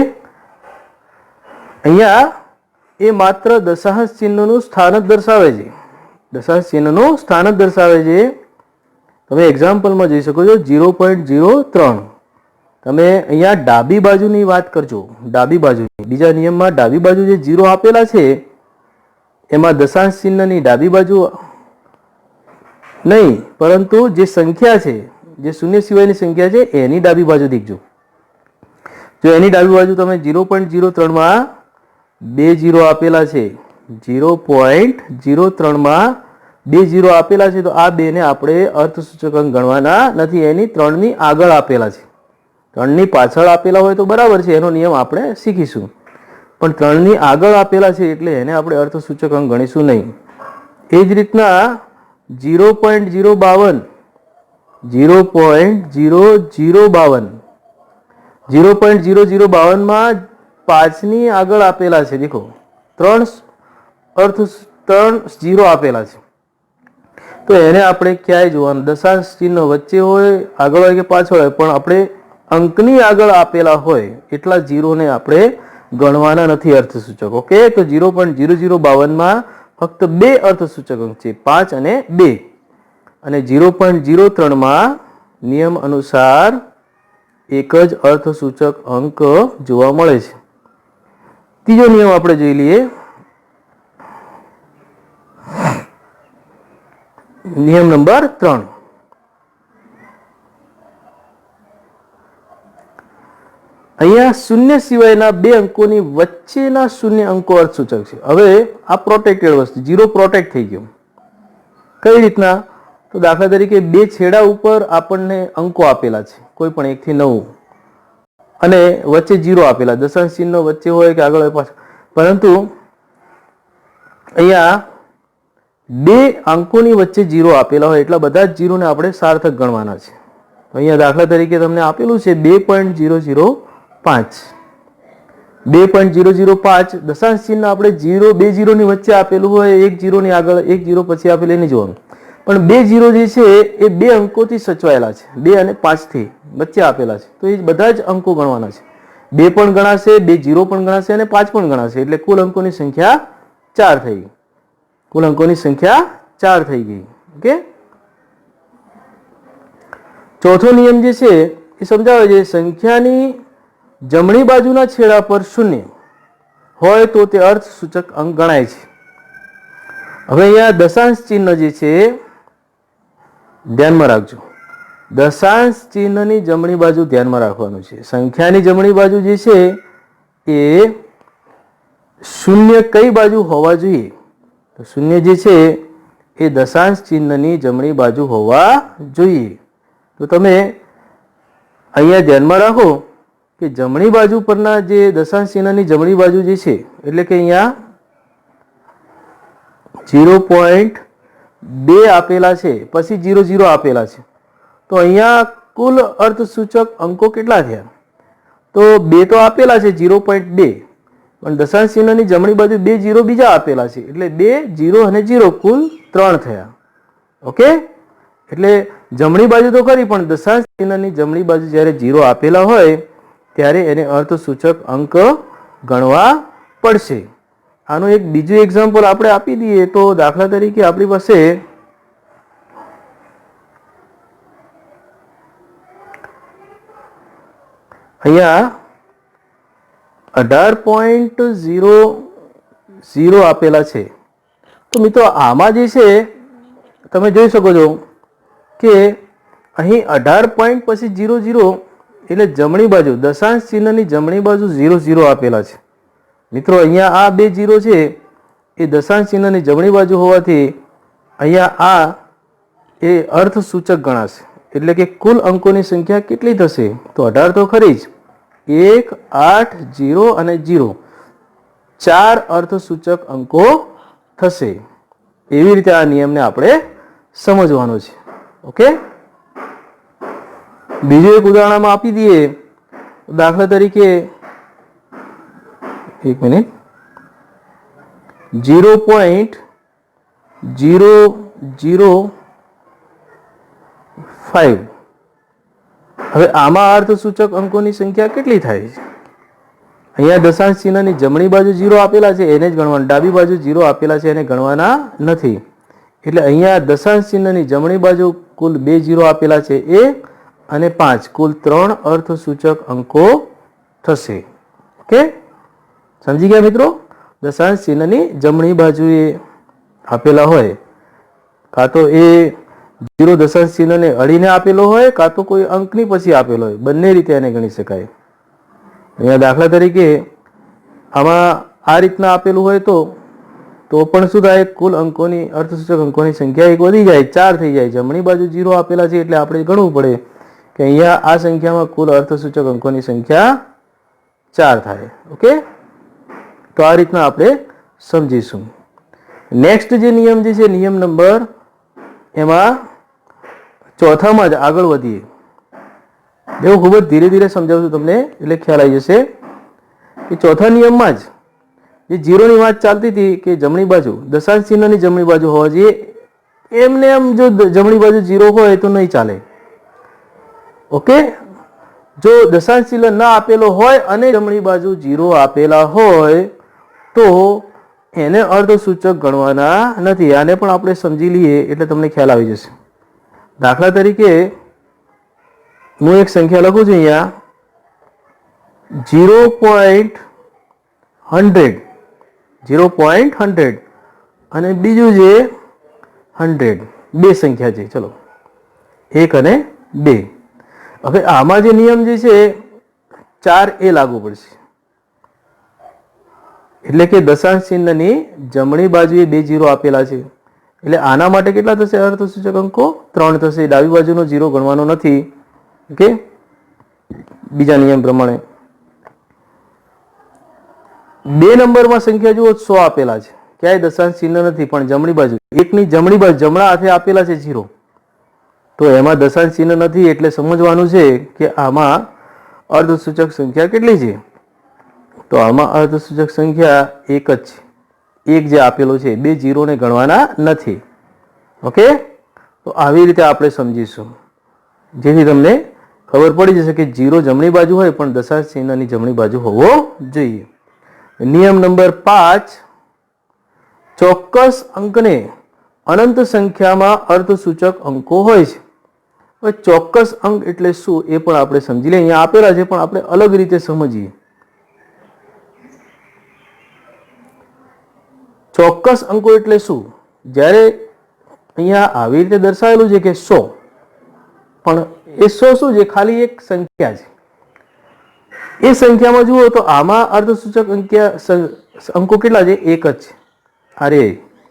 Speaker 1: અહીંયા એ માત્ર દશાંશ ચિહ્નનું સ્થાન જ દર્શાવે છે. દશાંશ ચિહ્નનું સ્થાન જ દર્શાવે છે. તમે એક્ઝામ્પલમાં જોઈ શકો છો 0.03. તમે અહીંયા ડાબી બાજુની વાત કરજો, ડાબી બાજુની. બીજા નિયમમાં ડાબી બાજુ જે 0 આપેલા છે એમાં દશાંશ ચિહ્નની ડાબી બાજુ નહીં, પરંતુ જે સંખ્યા છે, જે શૂન્ય સિવાયની સંખ્યા છે એની ડાબી બાજુ દેખજો. જો એની ડાબી બાજુ તમે 0.03માં 2 0 આપેલા છે, 0.03માં 2 0 આપેલા છે, તો આ 2 ને આપણે અર્થસૂચક અંક ગણવાના નથી. એની 3 ની આગળ આપેલા છે. 3 ની પાછળ આપેલા હોય તો બરાબર છે, એનો નિયમ આપણે શીખીશું. પણ 3 ની આગળ આપેલા છે એટલે એને આપણે અર્થસૂચક અંક ગણીશું નહીં. એ જ રીતના 0.052 0.0052માં 5 ની આગળ આપેલા છે. દેખો 3 0 આપેલા છે, તો એને આપણે ક્યાંય જોવાનું, દશાંશ ચિહ્ન વચ્ચે હોય, આગળ હોય કે પાછળ હોય, પણ આપણે અંકની આગળ આપેલા હોય એટલા 0 ને આપણે ગણવાના નથી અર્થસૂચક. ઓકે, તો 0.0052માં ફક્ત 2 અર્થસૂચક અંક છે, 5 અને 2. અને 0.03માં નિયમ અનુસાર એક જ અર્થસૂચક અંક જોવા મળે છે. ત્રીજો નિયમ આપણે જોઈ લઈએ. નિયમ નંબર 3. અહીંયા શૂન્ય સિવાયના 2 અંકોની વચ્ચેના શૂન્ય અંકો અર્થસૂચક છે. હવે આ પ્રોટેક્ટેડ વસ્તુ, 0 પ્રોટેક્ટ થઈ ગયો. કઈ રીતના? તો દાખલા તરીકે 2 છેડા ઉપર આપણને અંકો આપેલા છે, કોઈ પણ 1 થી 9, અને વચ્ચે 0 આપેલા, દશાંશ ચિહ્ન વચ્ચે હોય કે આગળ હોય પાછળ, પરંતુ અહીંયા 2 અંકોની વચ્ચે 0 આપેલા હોય એટલા બધા જ 0 ને આપણે સાર્થક ગણવાના છે. તો અહીંયા દાખલા તરીકે તમને આપેલું છે 2.005. 2.005 દશાંશ ચિહ્ન આપણે 2 0 ની વચ્ચે આપેલું હોય, 1 0 ની આગળ 1 0 પછી આપેલું નહીં જોવાનું. પણ 2 0 જે છે એ 2 અંકોથી સચવાયેલા છે, 2 અને 5 થી વચ્ચે આપેલા છે, તો એ બધા જ અંકો ગણવાના છે. 2 પણ ગણાશે, 2 0 પણ ગણાશે અને 5 પણ ગણાશે. એટલે કુલ અંકોની સંખ્યા 4 થઈ ગઈ. કુલ અંકોની સંખ્યા 4 થઈ ગઈ. ઓકે, ચોથો નિયમ જે છે એ સમજાવે છે, સંખ્યાની જમણી બાજુના છેડા પર 0 હોય તો તે અર્થસૂચક અંક ગણાય છે. હવે અહીંયા દશાંશ ચિહ્ન જે છે ધ્યાનમાં રાખજો. દશાંશ ચિહ્નની જમણી બાજુ ધ્યાનમાં રાખવાનું છે. સંખ્યાની જમણી બાજુ જે છે એ 0 કઈ બાજુ હોવા જોઈએ? તો 0 જે છે એ દશાંશ ચિહ્નની જમણી બાજુ હોવા જોઈએ. તો તમે અહીંયા ધ્યાનમાં રાખો કે જમણી બાજુ પરના જે દશાંશ ચિહ્નની જમણી બાજુ જે છે, એટલે કે અહીંયા 0.2 આપેલા છે, પછી 0 0 આપેલા છે, તો અહીંયા કુલ અર્થસૂચક અંકો કેટલા થયા? તો 2 તો આપેલા છે 0.2, પણ દશાંશ ચિહ્નની જમણી બાજુ 2 0 બીજા આપેલા છે, એટલે 2 0 અને 0 કુલ 3 થયા. ઓકે, એટલે જમણી બાજુ તો ખરી, પણ દશાંશ ચિહ્નની જમણી બાજુ જ્યારે 0 આપેલા હોય ત્યારે એને અર્થસૂચક અંક ગણવા પડશે. આનું એક બીજું એક્ઝામ્પલ આપણે આપી દઈએ તો દાખલા તરીકે આપણી પાસે અહીંયા 18.00 આપેલા છે. તો મિત્રો આમાં જે છે તમે જોઈ શકો છો કે અહીં 18 પોઈન્ટ પછી 0 0 એટલે જમણી બાજુ દશાંશ ચિહ્નની જમણી બાજુ 0 0 આપેલા છે. મિત્રો અહીંયા આ 2 0 છે એ દશાંશ ચિહ્નની જમણી બાજુ હોવાથી અહીંયા આ એ અર્થસૂચક ગણાશે, એટલે કે કુલ અંકોની સંખ્યા કેટલી થશે? તો 18 તો ખરી જ. 1, 8, 0 અને 0 4 અર્થસૂચક અંકો થશે. એવી રીતે આ નિયમને આપણે સમજવાનો છે. ઓકે, બીજું એક ઉદાહરણમાં આપી દઈએ. દાખલા તરીકે 1 મિનિટ 0.005. હવે આમાં અર્થસૂચક અંકોની સંખ્યા કેટલી થાય છે? અહીંયા દશાંશ ચિહ્નની જમણી બાજુ 0 આપેલા છે એને જ ગણવાના, ડાબી બાજુ 0 આપેલા છે એને ગણવાના નથી. એટલે અહીંયા દશાંશ ચિહ્નની જમણી બાજુ કુલ 2 0 આપેલા છે એ અને 5 કુલ 3 અર્થસૂચક અંકો થશે. ઓકે, સમજી ગયા મિત્રો? દશાંશ ચિહ્નની જમણી બાજુએ આપેલા હોય, કાં તો એ 0 દશાંશ ચિહ્નને અડીને આપેલો હોય, કાં તો કોઈ અંકની પછી આપેલો હોય, બંને રીતે એને ગણી શકાય. અહીંયા દાખલા તરીકે આમાં આ રીતના આપેલું હોય તો પણ શું થાય? કુલ અંકોની અર્થસૂચક અંકોની સંખ્યા એક વધી જાય, 4 થઈ જાય. જમણી બાજુ 0 આપેલા છે એટલે આપણે ગણવું પડે કે અહીંયા આ સંખ્યામાં કુલ અર્થસૂચક અંકોની સંખ્યા 4 થાય. ઓકે, તો આ રીતના આપણે સમજીશું. નેક્સ્ટ જે નિયમ જે છે, નિયમ નંબર એમાં ચોથામાં જ આગળ વધીએ. એવું ખૂબ જ ધીરે ધીરે સમજાવું છું તમને, એટલે ખ્યાલ આવી જશે કે ચોથા નિયમમાં જ જે 0 ની વાત ચાલતી હતી કે જમણી બાજુ દશાંશ ચિહ્નની જમણી બાજુ હોવા જોઈએ, એમને એમ જો જમણી બાજુ 0 હોય તો નહીં ચાલે. ઓકે, જો દશાંશ ચિહ્ન ના આપેલો હોય અને જમણી બાજુ 0 આપેલા હોય તો એને અર્ધસૂચક ગણવાના નથી. આને પણ આપણે સમજી લઈએ એટલે તમને ખ્યાલ આવી જશે. દાખલા તરીકે હું એક સંખ્યા લખું છું અહીંયા 0.100 અને બીજું છે 100. બે સંખ્યા છે, ચલો 1 અને 2. હવે આમાં જે નિયમ જે છે 4 એ લાગુ પડશે, એટલે કે દશાંશ ચિહ્નની જમણી બાજુએ 2 0 આપેલા છે એટલે આના માટે કેટલા થશે અર્થસૂચક અંકો? 3 થશે. ડાબી બાજુનો 0 ગણવાનો નથી. ઓકે, બીજા નિયમ પ્રમાણે 2 નંબરમાં સંખ્યા જુઓ 100 આપેલા છે, ક્યાંય દશાંશ ચિહ્ન નથી, પણ જમણી બાજુ 1 ની જમણી બાજુ જમણા હાથે આપેલા છે 0, તો એમાં દશાંશ ચિહ્ન નથી. એટલે સમજવાનું છે કે આમાં અર્ધસૂચક સંખ્યા કેટલી છે? તો આમાં અર્ધસૂચક સંખ્યા 1 જ છે. 1 જે આપેલો છે, 2 0 ને ગણવાના નથી. ઓકે, તો આવી રીતે આપણે સમજીશું, જેથી તમને ખબર પડી જશે કે 0 જમણી બાજુ હોય પણ દશાંશ ચિહ્નની જમણી બાજુ હોવો જોઈએ. નિયમ નંબર 5, ચોક્કસ અંકને અનંત સંખ્યામાં અર્ધસૂચક અંકો હોય છે. હવે ચોક્કસ અંક એટલે શું એ પણ આપણે સમજી લઈએ. અહીંયા આપેલા છે પણ આપણે અલગ રીતે સમજીએ. ચોક્કસ અંકો એટલે શું? જ્યારે અહીંયા આવી રીતે દર્શાવેલું છે કે 100, પણ એ 100 શું છે? ખાલી એક સંખ્યા છે. એ સંખ્યામાં જુઓ તો આમાં અર્ધસૂચક અંકો કેટલા છે? 1 જ છે. અરે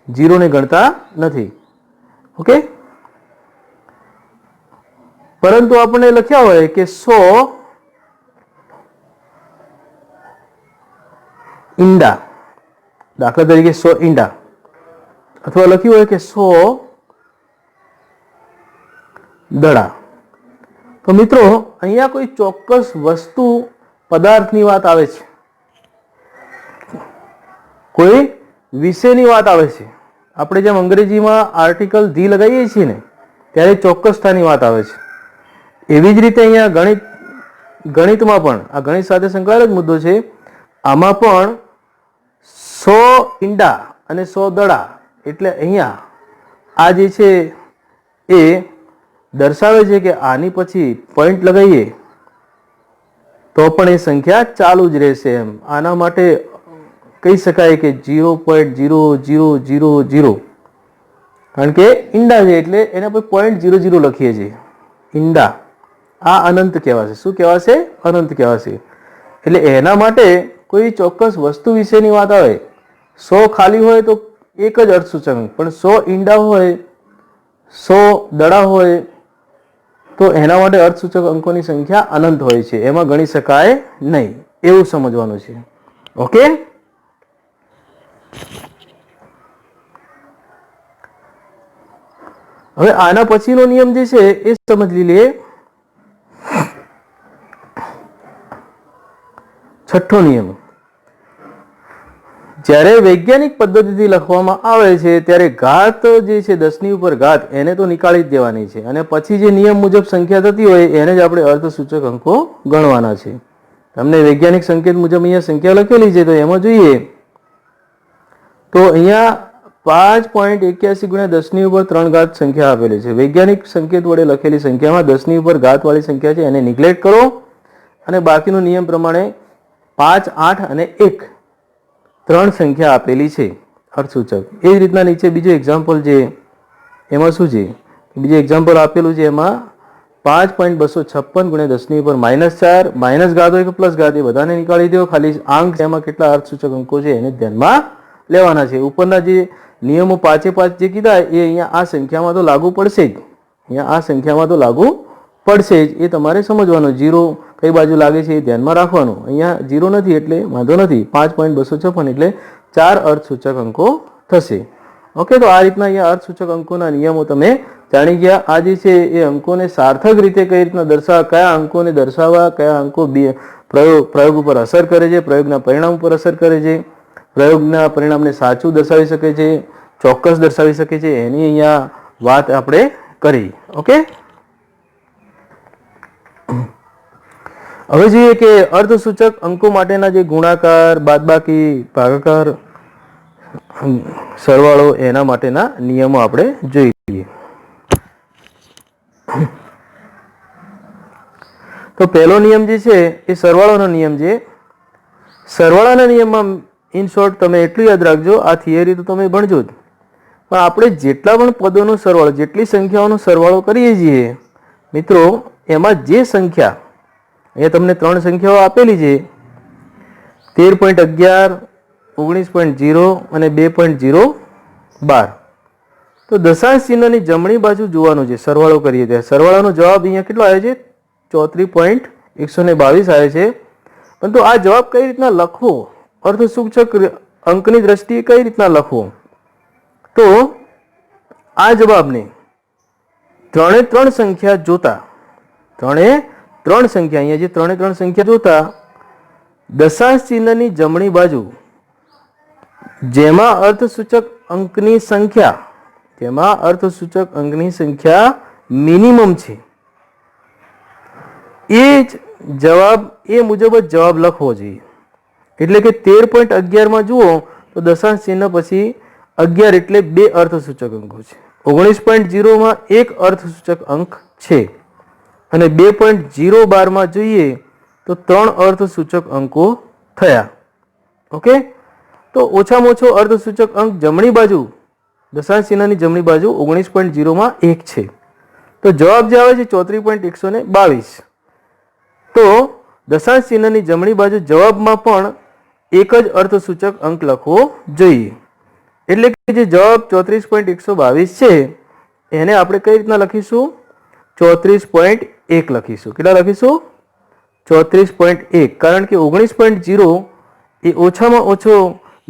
Speaker 1: 0 ને ગણતા નથી. ઓકે, પરંતુ આપણે લખ્યા હોય કે 100 ઈંડા, દાખલા તરીકે 100 ઈંડા, અથવા લખ્યું હોય કે 100 દડા. તો મિત્રો અહીંયા કોઈ ચોક્કસ વસ્તુ પદાર્થની વાત આવે છે, કોઈ વિષયની વાત આવે છે. આપણે જેમ અંગ્રેજીમાં આર્ટિકલ ધી લગાવીએ છીએ ને ત્યારે ચોક્કસતાની વાત આવે છે. એવી જ રીતે અહીંયા ગણિતમાં પણ આ ગણિત સાથે સંકળાયેલો જ મુદ્દો છે. આમાં પણ 100 ઈંડા અને 100 દડા એટલે અહીંયા આ જે છે એ દર્શાવે છે કે આની પછી પોઈન્ટ લગાવીએ તો પણ એ સંખ્યા ચાલુ જ રહેશે. એમ આના માટે કહી શકાય કે 0.0000, કારણ કે ઈંડા છે એટલે એના પર 0.00 લખીએ છીએ. ઈંડા આ અનંત કહેવાશે. શું કહેવાશે? અનંત કહેવાશે. એટલે એના માટે કોઈ ચોક્કસ વસ્તુ વિશેની વાત આવે, 100 ખાલી હોય તો એક જ અર્થસૂચક અંક, પણ 100 ઈંડા હોય, 100 દડા હોય તો એના માટે અર્થસૂચક અંકોની સંખ્યા અનંત હોય છે, એમાં ગણી શકાય નહીં, એવું સમજવાનું છે. ઓકે, હવે આના પછીનો નિયમ જે છે એ સમજી લઈએ. છઠ્ઠો નિયમ, જ્યારે વૈજ્ઞાનિક પદ્ધતિથી લખવામાં આવે છે ત્યારે ઘાત જે છે 10 ની ઉપર ઘાત એને તો નીકાળી જ દેવાની છે, અને પછી જે નિયમ મુજબ સંખ્યા થતી હોય એને જ આપણે અર્થસૂચક અંકો ગણવાના છે. તમને વૈજ્ઞાનિક સંકેત મુજબ અહીંયા સંખ્યા લખેલી છે, તો એમાં જોઈએ તો અહીંયા 5.81 ગુણ્યા 10 ની ઉપર 3 ઘાત સંખ્યા આપેલી છે. વૈજ્ઞાનિક સંકેત વડે લખેલી સંખ્યામાં 10 ની ઉપર ઘાત વાળી સંખ્યા છે એને નિગ્લેક્ટ કરો, અને બાકીનો નિયમ પ્રમાણે 5, 8 અને 1 3 સંખ્યા આપેલી છે અર્થસૂચક. એ જ રીતના નીચે બીજું એક્ઝામ્પલ છે, એમાં શું છે, બીજું એક્ઝામ્પલ આપેલું છે, એમાં 5.256 ગુણ્યા 10 ની ઉપર -4, માઇનસ ઘાત હોય કે પ્લસ ઘાત એ બધાને નીકાળી દો, ખાલી આંક એમાં કેટલા અર્થસૂચક અંકો છે એને ધ્યાનમાં લેવાના છે. ઉપરના જે નિયમો 5 એ 5 જે કીધા એ અહીંયા આ સંખ્યામાં તો લાગુ પડશે જ, અહીંયા આ સંખ્યામાં તો લાગુ પડશે જ, એ તમારે સમજવાનું. 0 કઈ બાજુ લાગે છે એ ધ્યાનમાં રાખવાનું. અહીંયા 0 નથી એટલે વાંધો નથી, 5.256 એટલે 4 અર્થસૂચક અંકો થશે. ઓકે, તો આ રીતના અહીંયા અર્થસૂચક અંકોના નિયમો તમે જાણી ગયા. આ જે છે એ અંકોને સાર્થક રીતે કઈ રીતના દર્શાવવા, કયા અંકોને દર્શાવવા, કયા અંકો પ્રયોગ ઉપર અસર કરે છે, પ્રયોગના પરિણામ ઉપર અસર કરે છે, પ્રયોગના પરિણામને સાચું દર્શાવી શકે છે, ચોક્કસ દર્શાવી શકે છે, એની અહીંયા વાત આપણે કરી. ઓકે, હવે જોઈએ કે અર્ધસૂચક અંકો માટેના જે ગુણાકાર, બાદબાકી, ભાગાકાર, સરવાળો એના માટેના નિયમો આપણે જોઈ લઈએ. તો પહેલો નિયમ જે છે એ સરવાળોનો નિયમ છે. સરવાળાના નિયમમાં ઇન શોર્ટ તમે એટલું યાદ રાખજો, આ થિયરી તો તમે ભણજો જ, પણ આપણે જેટલા પણ પદોનો સરવાળો, જેટલી સંખ્યાઓનો સરવાળો કરીએ છીએ મિત્રો, એમાં જે સંખ્યા, અહીંયા તમને 3 સંખ્યાઓ આપેલી છે, 13.11, 19.0 અને 2.012. તો દશાંશ ચિહ્નની જમણી બાજુ જોવાનું છે સરવાળો કરીએ ત્યારે. સરવાળાનો જવાબ અહીંયા કેટલો આવે છે? 34.122 આવે છે. પરંતુ આ જવાબ કઈ રીતના લખવો, અર્ધસૂચક અંકની દ્રષ્ટિએ કઈ રીતના લખવો, તો આ જવાબને 3 સંખ્યા જોતા, 3 સંખ્યા, અહીંયા જે 3 સંખ્યા જોતા દશાંશ ચિહ્નની જમણી બાજુ જેમાં અર્ધસૂચક અંકની સંખ્યા, જેમાં અર્ધસૂચક અંકની સંખ્યા મિનિમમ છે, એ જ જવાબ, એ મુજબ જ જવાબ લખવો જોઈએ. એટલે કે 13.11 માં જુઓ તો દશાંશ ચિહ્ન પછી 11 એટલે 2 અર્ધસૂચક અંકો છે. 19.0 માં 1 અર્ધસૂચક અંક છે, અને 2.012 માં જોઈએ તો 3 અર્ધસૂચક અંકો થયા. ઓકે, તો ઓછામાં ઓછો અર્ધસૂચક અંક જમણી બાજુ, દશાંશ ચિહ્નની જમણી બાજુ 19.0 માં 1 છે. તો જવાબ જે આવે છે 34.122. તો દશાંશ ચિહ્નની જમણી બાજુ જવાબમાં પણ એક જ અર્ધસૂચક અંક લખવો જોઈએ. એટલે કે જે જવાબ 34.122 છે એને આપણે કઈ રીતના લખીશું? 34.1 લખીશું. કેટલા લખીશું? 34.1. કારણ કે 19.0 એ ઓછામાં ઓછો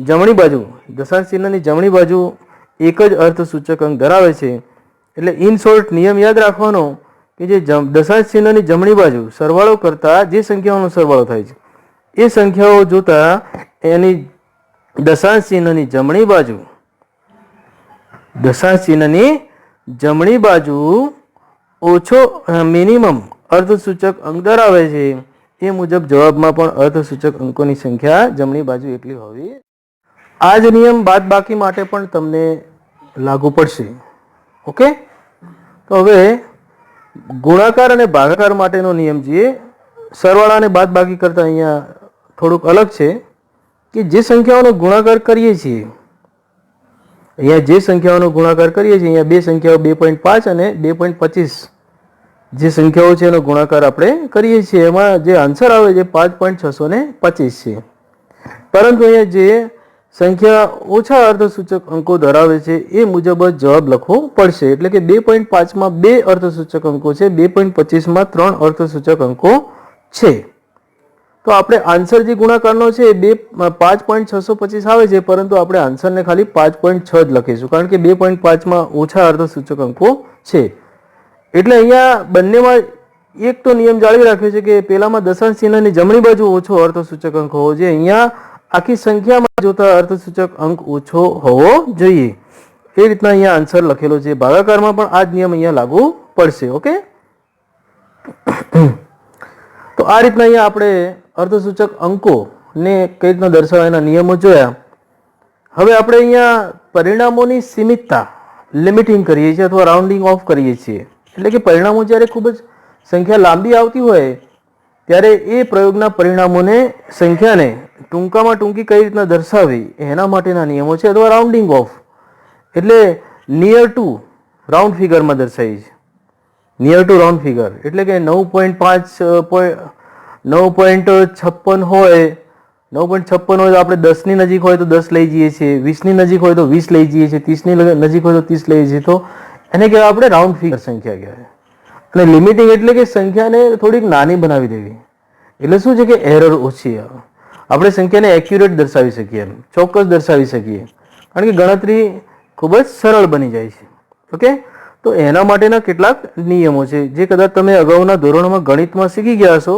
Speaker 1: જમણી બાજુ, દશાંશ ચિહ્નની જમણી બાજુ એક જ અર્ધસૂચક અંક ધરાવે છે. એટલે ઇન શોર્ટ નિયમ યાદ રાખવાનો કે જે દશાંશ ચિહ્નની જમણી બાજુ સરવાળો કરતા જે સંખ્યાઓનો સરવાળો થાય છે એ સંખ્યાઓ જોતા એની દશાંશ ચિહ્નની જમણી બાજુ, દશાંશ ચિહ્નની જમણી બાજુ ઓછો મિનિમમ અર્ધસૂચક અંક ધરાવે છે, એ મુજબ જવાબમાં પણ અર્ધસૂચક અંકોની સંખ્યા જમણી બાજુ એટલી હોવી. આ જ નિયમ બાદબાકી માટે પણ તમને લાગુ પડશે. ઓકે, તો હવે ગુણાકાર અને ભાગાકાર માટેનો નિયમ જોઈએ. સરવાળા અને બાદબાકી કરતા અહીંયા થોડુંક અલગ છે કે જે સંખ્યાઓનો ગુણાકાર કરીએ છીએ, અહીંયા જે સંખ્યાઓનો ગુણાકાર કરીએ છીએ, અહીંયા બે સંખ્યાઓ 2.5 અને 2.25 જે સંખ્યાઓ છે એનો ગુણાકાર આપણે કરીએ છીએ, એમાં જે આન્સર આવે છે 5.625 છે. પરંતુ અહીંયા જે સંખ્યા ઓછા અર્ધસૂચક અંકો ધરાવે છે એ મુજબ જ જવાબ લખવો પડશે. એટલે કે 2.5માં 2 અર્ધસૂચક અંકો છે, 2.25માં 3 અર્ધસૂચક અંકો છે. તો આપણે આન્સર જે ગુણાકારનો છે એ 5.625 આવે છે, પરંતુ આપણે આન્સરને ખાલી 5.6 જ લખીશું, કારણ કે 2.5માં ઓછા અર્ધસૂચક અંકો છે. એટલે અહીંયા બંનેમાં એક તો નિયમ જાળવી રાખ્યો છે કે પેલામાં દશાંશ ચિહ્નની જમણી બાજુ ઓછો અર્ધસૂચક અંક હોવો જોઈએ, અહીંયા આખી સંખ્યામાં જોતા અર્ધસૂચક અંક ઓછો હોવો જોઈએ. એ રીતના અહીંયા આન્સર લખેલો છે. ભાગાકારમાં પણ આ જ નિયમ અહીંયા લાગુ પડશે. ઓકે, તો આ રીતના અહીંયા આપણે અર્ધસૂચક અંકોને કઈ રીતના દર્શાવવા એના નિયમો જોયા. હવે આપણે અહીંયા પરિણામોની સીમિતતા લિમિટિંગ કરીએ છીએ અથવા રાઉન્ડિંગ ઓફ કરીએ છીએ. એટલે કે પરિણામો જ્યારે ખૂબ જ સંખ્યા લાંબી આવતી હોય ત્યારે એ પ્રયોગના પરિણામોને સંખ્યાને ટૂંકામાં ટૂંકી કઈ રીતના દર્શાવવી એના માટેના નિયમો છે, અથવા રાઉન્ડિંગ ઓફ એટલે નિયર ટુ રાઉન્ડ ફિગરમાં દર્શાવી છે. નિયર ટુ રાઉન્ડ ફિગર એટલે કે 9.56 હોય, 9.56 હોય તો આપણે 10ની નજીક હોય તો 10 લઈ જઈએ છીએ, 20ની નજીક હોય તો 20 લઈ જઈએ છીએ, 30ની નજીક હોય તો 30 લઈએ છીએ. તો એને કહેવાય આપણે રાઉન્ડ ફિગર સંખ્યા કહેવાય. અને લિમિટિંગ એટલે કે સંખ્યાને થોડીક નાની બનાવી દેવી. એટલે શું છે કે એરર ઓછી આવે, આપણે સંખ્યાને એક્યુરેટ દર્શાવી શકીએ, એમ ચોક્કસ દર્શાવી શકીએ, કારણ કે ગણતરી ખૂબ જ સરળ બની જાય છે. ઓકે, તો એના માટેના કેટલાક નિયમો છે જે કદાચ તમે અગાઉના ધોરણોમાં ગણિતમાં શીખી ગયા હશો,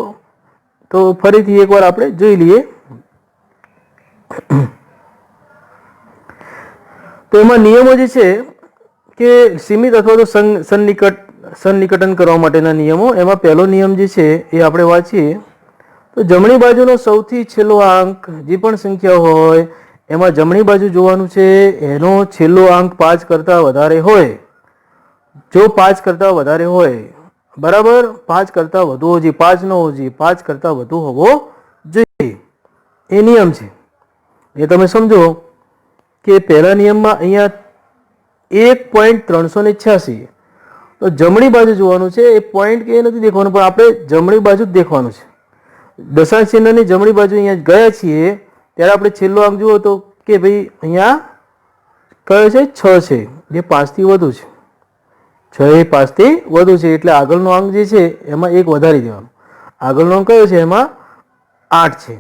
Speaker 1: તો ફરીથી એકવાર આપણે જોઈ લઈએ. તો એમાં નિયમો જે છે કે સીમિત અથવા તો સન્નિકટન કરવા માટેના નિયમો. એમાં પહેલો નિયમ જે છે એ આપણે વાંચીએ તો જમણી બાજુનો સૌથી છેલ્લો આંક જે પણ સંખ્યા હોય એમાં જમણી બાજુ જોવાનું છે, એનો છેલ્લો આંક 5 કરતાં વધારે હોય. જો 5 કરતાં વધારે હોય, બરાબર, 5 કરતાં વધુ હોવો જોઈએ, 5 ન હોવો જોઈએ, 5 કરતાં વધુ હોવો જોઈએ. એ નિયમ છે, એ તમે સમજો કે પહેલા નિયમમાં અહીંયા 1.386 તો જમણી બાજુ જોવાનું છે. એ પોઈન્ટ કે નથી દેખવાનું, પણ આપણે જમણી બાજુ જ દેખવાનું છે. દશાંશ ચિહ્નની જમણી બાજુ અહીંયા ગયા છીએ ત્યારે આપણે છેલ્લો આંક જુઓ તો કે ભાઈ અહીંયા કયો છે? 6 છે, જે 5 થી વધુ છે. 6 એ 5 થી વધુ છે એટલે આગળનો અંક જે છે એમાં 1 વધારી દેવાનો. આગળનો અંક કયો છે? એમાં 8 છે,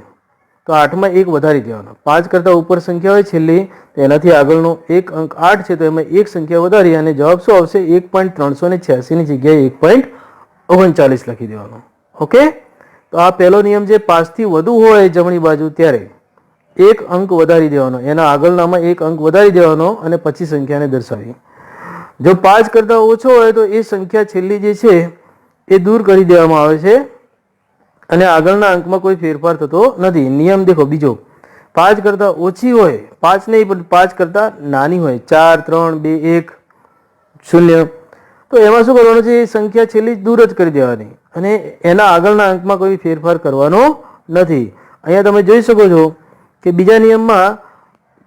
Speaker 1: તો 8માં 1 વધારી દેવાનો. 5 કરતાં ઉપર સંખ્યા હોય છેલ્લી, તો એનાથી આગળનો એક અંક 8 છે, તો એમાં એક સંખ્યા વધારી અને જવાબ શું આવશે? 1.386 ની જગ્યાએ 1.39 લખી દેવાનો. ઓકે, તો આ પહેલો નિયમ છે. 5 થી વધુ હોય જમણી બાજુ ત્યારે એક અંક વધારી દેવાનો, એના આગળનામાં એક અંક વધારી દેવાનો અને પછી સંખ્યાને દર્શાવી. જો 5 કરતાં ઓછો હોય તો એ સંખ્યા છેલ્લી જે છે એ દૂર કરી દેવામાં આવે છે અને આગળના અંકમાં કોઈ ફેરફાર થતો નથી. નિયમ દેખો બીજો, 5 કરતાં ઓછી હોય, 5 નહીં પણ 5 કરતાં નાની હોય, 4, 3, 2, 1, 0, તો એમાં શું કરવાનું છે? એ સંખ્યા છેલ્લી દૂર જ કરી દેવાની અને એના આગળના અંકમાં કોઈ ફેરફાર કરવાનો નથી. અહીંયા તમે જોઈ શકો છો કે બીજા નિયમમાં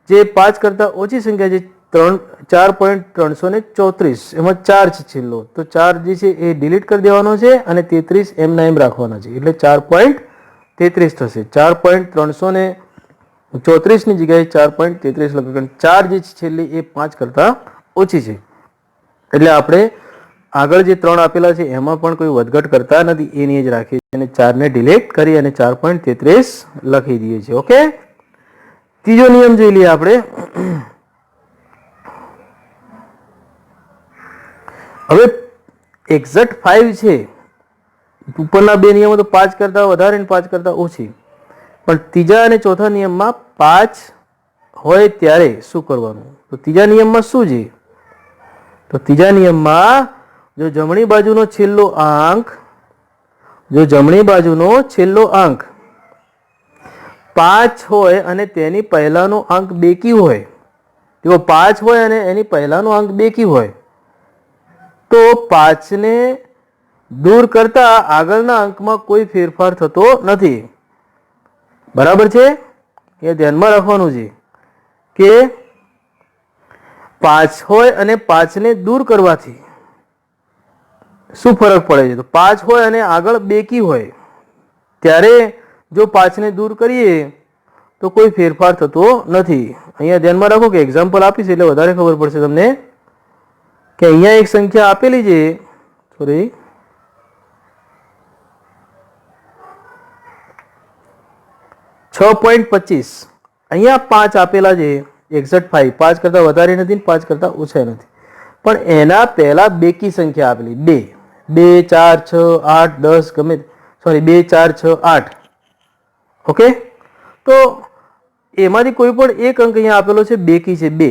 Speaker 1: જે 5 કરતાં ઓછી સંખ્યા છે 4.334, એમાં 4 છે છેલ્લો, તો 4 જે છે એ ડિલીટ કરી દેવાનો છે અને 33 એમના એમ રાખવાના છે, એટલે 4.33 થશે. 4.334 ની જગ્યાએ 4.33 લખવાનું. 4 જે છે છેલ્લી એ 5 કરતાં ઓછી છે, એટલે આપણે આગળ જે 3 આપેલા છે એમાં પણ કોઈ વધઘટ કરતા નથી, એની જ રાખીએ છીએ અને 4 ને ડિલીટ કરી અને 4.33 લખી દઈએ છીએ. ઓકે, ત્રીજો નિયમ જોઈ લઈએ આપણે. હવે એક્ઝેક્ટ 5 છે, ઉપરના બે નિયમો તો 5 કરતાં વધારે અને 5 કરતાં ઓછી, પણ ત્રીજા અને ચોથા નિયમમાં 5 હોય ત્યારે શું કરવાનું? તો ત્રીજા નિયમમાં શું છે? તો ત્રીજા નિયમમાં જો જમણી બાજુનો છેલ્લો આંક 5 હોય અને તેની પહેલાનો અંક બેકી હોય, જો 5 હોય અને એની પહેલાનો અંક બેકી હોય તો 5 ને દૂર કરતા આગળના અંકમાં કોઈ ફેરફાર થતો નથી. બરાબર છે? એ ધ્યાનમાં રાખવાનું છે કે 5 હોય અને 5 ને દૂર કરવાથી શું ફરક પડે છે? તો 5 હોય અને આગળ બેકી હોય ત્યારે જો 5 ને દૂર કરીએ તો કોઈ ફેરફાર થતો નથી. અહીંયા ધ્યાનમાં રાખો કે એક્ઝામ્પલ આપીશ એટલે વધારે ખબર પડશે તમને કે અહીંયા એક સંખ્યા આપેલી છે, સોરી 6.25, અહીંયા 5 આપેલા છે, એક્ઝેક્ટ 5, 5 કરતાં વધારે નથી ને 5 કરતાં ઓછા નથી, પણ એના પહેલા બેકી સંખ્યા આપેલી 2, 2 4 6 8 10 ગમે, સોરી 2 4 6 8. ઓકે, તો એમાંથી કોઈ પણ એક અંક અહીંયા આપેલો છે, બેકી છે 2,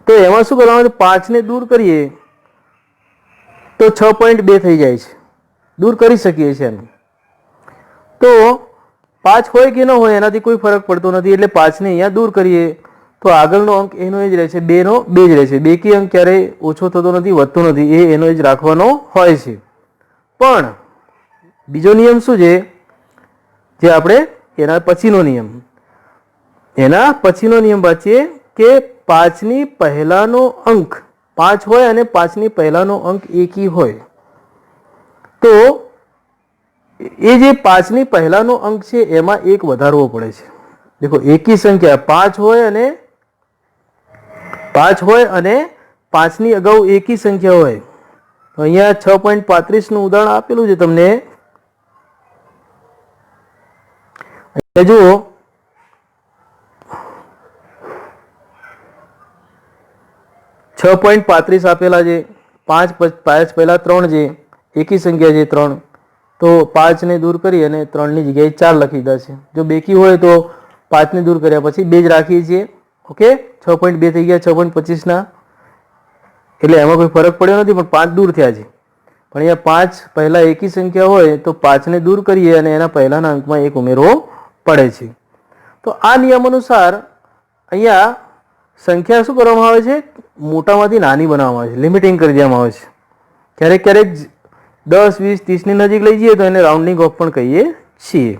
Speaker 1: તો એમાં શું કરવાનું? 5 ને દૂર કરીએ તો 6.2 થઈ જાય છે, દૂર કરી શકીએ છીએ એમ. તો 5 હોય કે ન હોય એનાથી કોઈ ફરક પડતો નથી, એટલે 5 ને અહીંયા દૂર કરીએ તો આગળનો અંક એનો એ જ રહેશે, 2 નો 2 જ રહેશે. બેકી અંક ક્યારેય ઓછો થતો નથી, વધતો નથી, એ એનો જ રાખવાનો હોય છે. પણ બીજો નિયમ શું છે, જે આપણે એના પછીનો નિયમ, એના પછીનો નિયમ વાંચીએ કે 5 ની પહેલાનો અંક 5 હોય અને 5 ની પહેલાનો અંક એકી હોય, તો એ જે 5 ની પહેલાનો અંક છે એમાં એક વધારવો પડે છે. દેખો, એકી સંખ્યા 5 હોય અને 5 ની અગાઉ એકી સંખ્યા હોય, તો અહીંયા 6.35 નું ઉદાહરણ આપેલું છે તમને. અહીંયા જુઓ, 6.35 આપેલા છે, 5 પહેલા 3 છે, એકી સંખ્યા છે 3, તો 5 ને દૂર કરી અને 3 ની જગ્યાએ 4 લખી દીધા છે. જો બેકી હોય તો 5 ને દૂર કર્યા પછી 2 જ રાખીએ છીએ. ઓકે, 6.2 થઈ ગયા 6.25 ના, એટલે એમાં કોઈ ફરક પડ્યો નથી, પણ 5 દૂર થયા છે. પણ અહીંયા 5 પહેલા એકી સંખ્યા હોય તો 5 ને દૂર કરીએ અને એના પહેલાના અંકમાં 1 ઉમેરવો પડે છે. તો આ નિયમ અનુસાર અહીંયા સંખ્યા શું કરવામાં આવે છે? મોટામાંથી નાની બનાવવામાં આવે છે, લિમિટિંગ કરી દેવામાં આવે છે. ક્યારેક ક્યારેક 10 20 30 ની નજીક લઈ જઈએ તો એને રાઉન્ડિંગ ઓફ પણ કહીએ છીએ.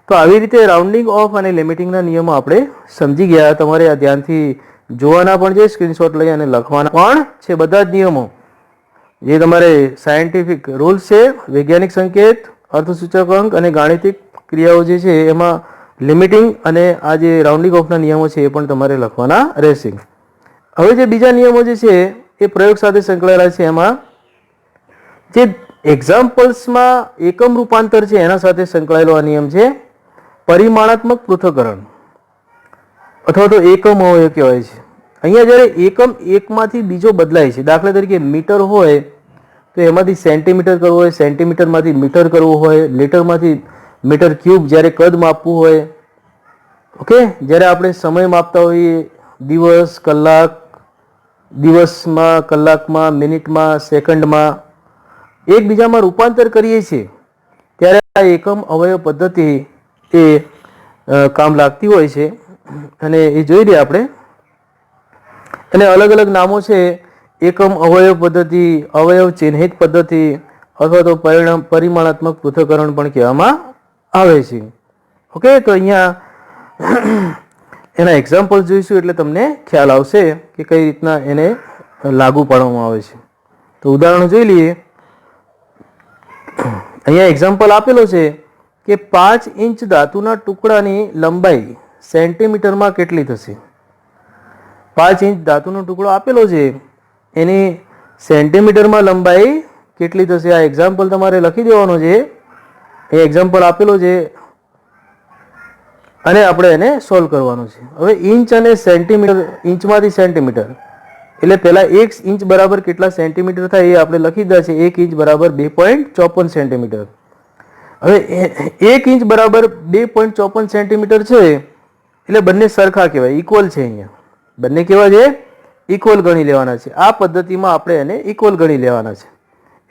Speaker 1: તો આવી રીતે રાઉન્ડિંગ ઓફ અને લિમિટિંગના નિયમો આપણે સમજી ગયા. તમારે આ ધ્યાનથી જોવાના પણ છે, સ્ક્રીનશોટ લઈ અને લખવાના પણ છે બધા જ નિયમો, જે તમારે સાયન્ટિફિક રૂલ્સ છે, વૈજ્ઞાનિક સંકેત, અર્થસૂચક અંક અને ગાણિતિક ક્રિયાઓ જે છે એમાં લિમિટિંગ અને આ જે રાઉન્ડિંગ ઓફના નિયમો છે એ પણ તમારે લખવાના રહેશે. હવે જે બીજા નિયમો જે છે એ પ્રયોગ સાથે સંકળાયેલા છે, એમાં જે એક્ઝામ્પલ્સમાં એકમ રૂપાંતર છે એના સાથે સંકળાયેલો આ નિયમ છે પરિમાણાત્મક પૃથ્થકરણ અથવા તો એકમ અવયવ કહેવાય છે. અહીંયા જ્યારે એકમ એકમાંથી બીજો બદલાય છે, દાખલા તરીકે મીટર હોય તો એમાંથી સેન્ટીમીટર કરવું હોય, સેન્ટીમીટરમાંથી મીટર કરવું હોય, લીટરમાંથી મીટર ક્યુબ જ્યારે કદ માપવું હોય. ઓકે, જ્યારે આપણે સમય માપતા હોઈએ, દિવસ, કલાક, દિવસમાં, કલાકમાં, મિનિટમાં, સેકન્ડમાં, એકબીજામાં રૂપાંતર કરીએ છીએ ત્યારે આ એકમ અવયવ પદ્ધતિ એ કામ લાગતી હોય છે, અને એ જોઈ લઈએ આપણે. અને અલગ અલગ નામો છે, એકમ અવયવ પદ્ધતિ, અવયવ ચિહ્નિત પદ્ધતિ અથવા તો પરિમાણાત્મક પૃથ્થકરણ પણ કહેવામાં આવે છે. ઓકે, તો અહીંયા એના એક્ઝામ્પલ જોઈશું એટલે તમને ખ્યાલ આવશે કે કઈ રીતના એને લાગુ પાડવામાં આવે છે. તો ઉદાહરણ જોઈ લઈએ. અહીંયા એક્ઝામ્પલ આપેલો છે કે 5 ઇંચ ધાતુના ટુકડાની લંબાઈ સેન્ટીમીટરમાં કેટલી થશે? 5 ઇંચ ધાતુનો ટુકડો આપેલો છે, એની સેન્ટીમીટરમાં લંબાઈ કેટલી થશે? આ એક્ઝામ્પલ તમારે લખી દેવાનો છે. એ એક્ઝામ્પલ આપેલો છે અને આપણે એને સોલ્વ કરવાનું છે. હવે ઇંચ અને સેન્ટીમીટર, ઇંચમાંથી સેન્ટીમીટર એટલે પહેલા 1 ઇંચ બરાબર કેટલા સેન્ટીમીટર થાય એ આપણે લખી દીધા છે. 1 ઇંચ બરાબર 2.54 સેન્ટીમીટર. હવે 1 ઇંચ બરાબર 2.54 સેન્ટીમીટર છે એટલે બંને સરખા કહેવાય, ઇક્વલ છે. અહીંયા બંને કેવા છે? ઇક્વલ ગણી લેવાના છે. આ પદ્ધતિમાં આપણે એને ઇક્વલ ગણી લેવાના છે.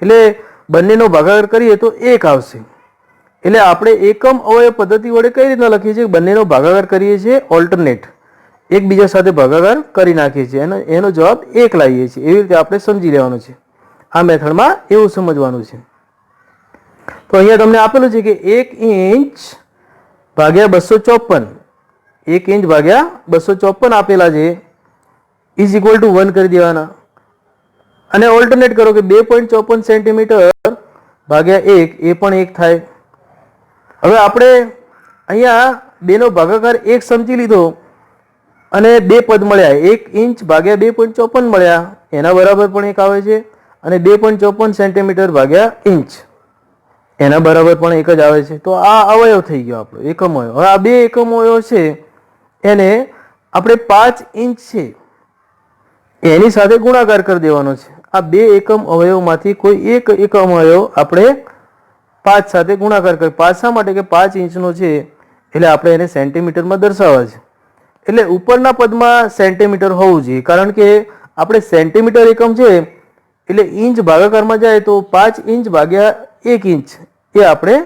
Speaker 1: એટલે બંનેનો ભાગાકાર કરીએ તો 1 આવશે. એટલે આપણે એકમ અવયવ પદ્ધતિ વડે કઈ રીતના લખીએ છીએ? બંનેનો ભાગાકાર કરીએ છીએ, ઓલ્ટરનેટ એકબીજા સાથે ભાગાકાર કરી નાખીએ છીએ, એનો જવાબ 1 લાવીએ છીએ. એવી રીતે આપણે સમજી લેવાનું છે. આ મેથડમાં એવું સમજવાનું છે. તો અહીંયા તમને આપેલું છે કે 1 ઇંચ ભાગ્યા 254, 1 ઇંચ ભાગ્યા 254 આપેલા છે, ઇઝ ઇક્વલ ટુ 1 કરી દેવાના. અને ઓલ્ટરનેટ કરો કે 2.54 સેન્ટીમીટર ભાગ્યા 1 એ પણ 1 થાય. હવે આપણે અહીંયા બેનો ભાગાકાર 1 સમજી લીધો અને બે પદ મળ્યા, 1 ઇંચ ભાગ્યા 2.54 મળ્યા એના બરાબર પણ એક આવે છે, અને 2.54 સેન્ટીમીટર ભાગ્યા ઇંચ એના બરાબર પણ એક જ આવે છે. તો આ અવયવ થઈ ગયો આપણો એકમ અવયવ. હવે આ બે એકમ અવયવ છે એને આપણે 5 ઇંચ છે એની સાથે ગુણાકાર કરી દેવાનો છે. આ બે એકમ અવયવમાંથી કોઈ એક એકમ અવયવ આપણે 5 સાથે ગુણાકાર કરી. 5 શા માટે? કે 5 ઇંચનો છે એટલે આપણે એને સેન્ટીમીટરમાં દર્શાવવા છે. એટલે ઉપરના પદમાં સેન્ટીમીટર હોવું જોઈએ, કારણ કે આપણે સેન્ટીમીટર એકમ છે એટલે ઇંચ ભાગાકારમાં જાય તો 5 ઇંચ ભાગ્યા 1 ઇંચ એ આપણે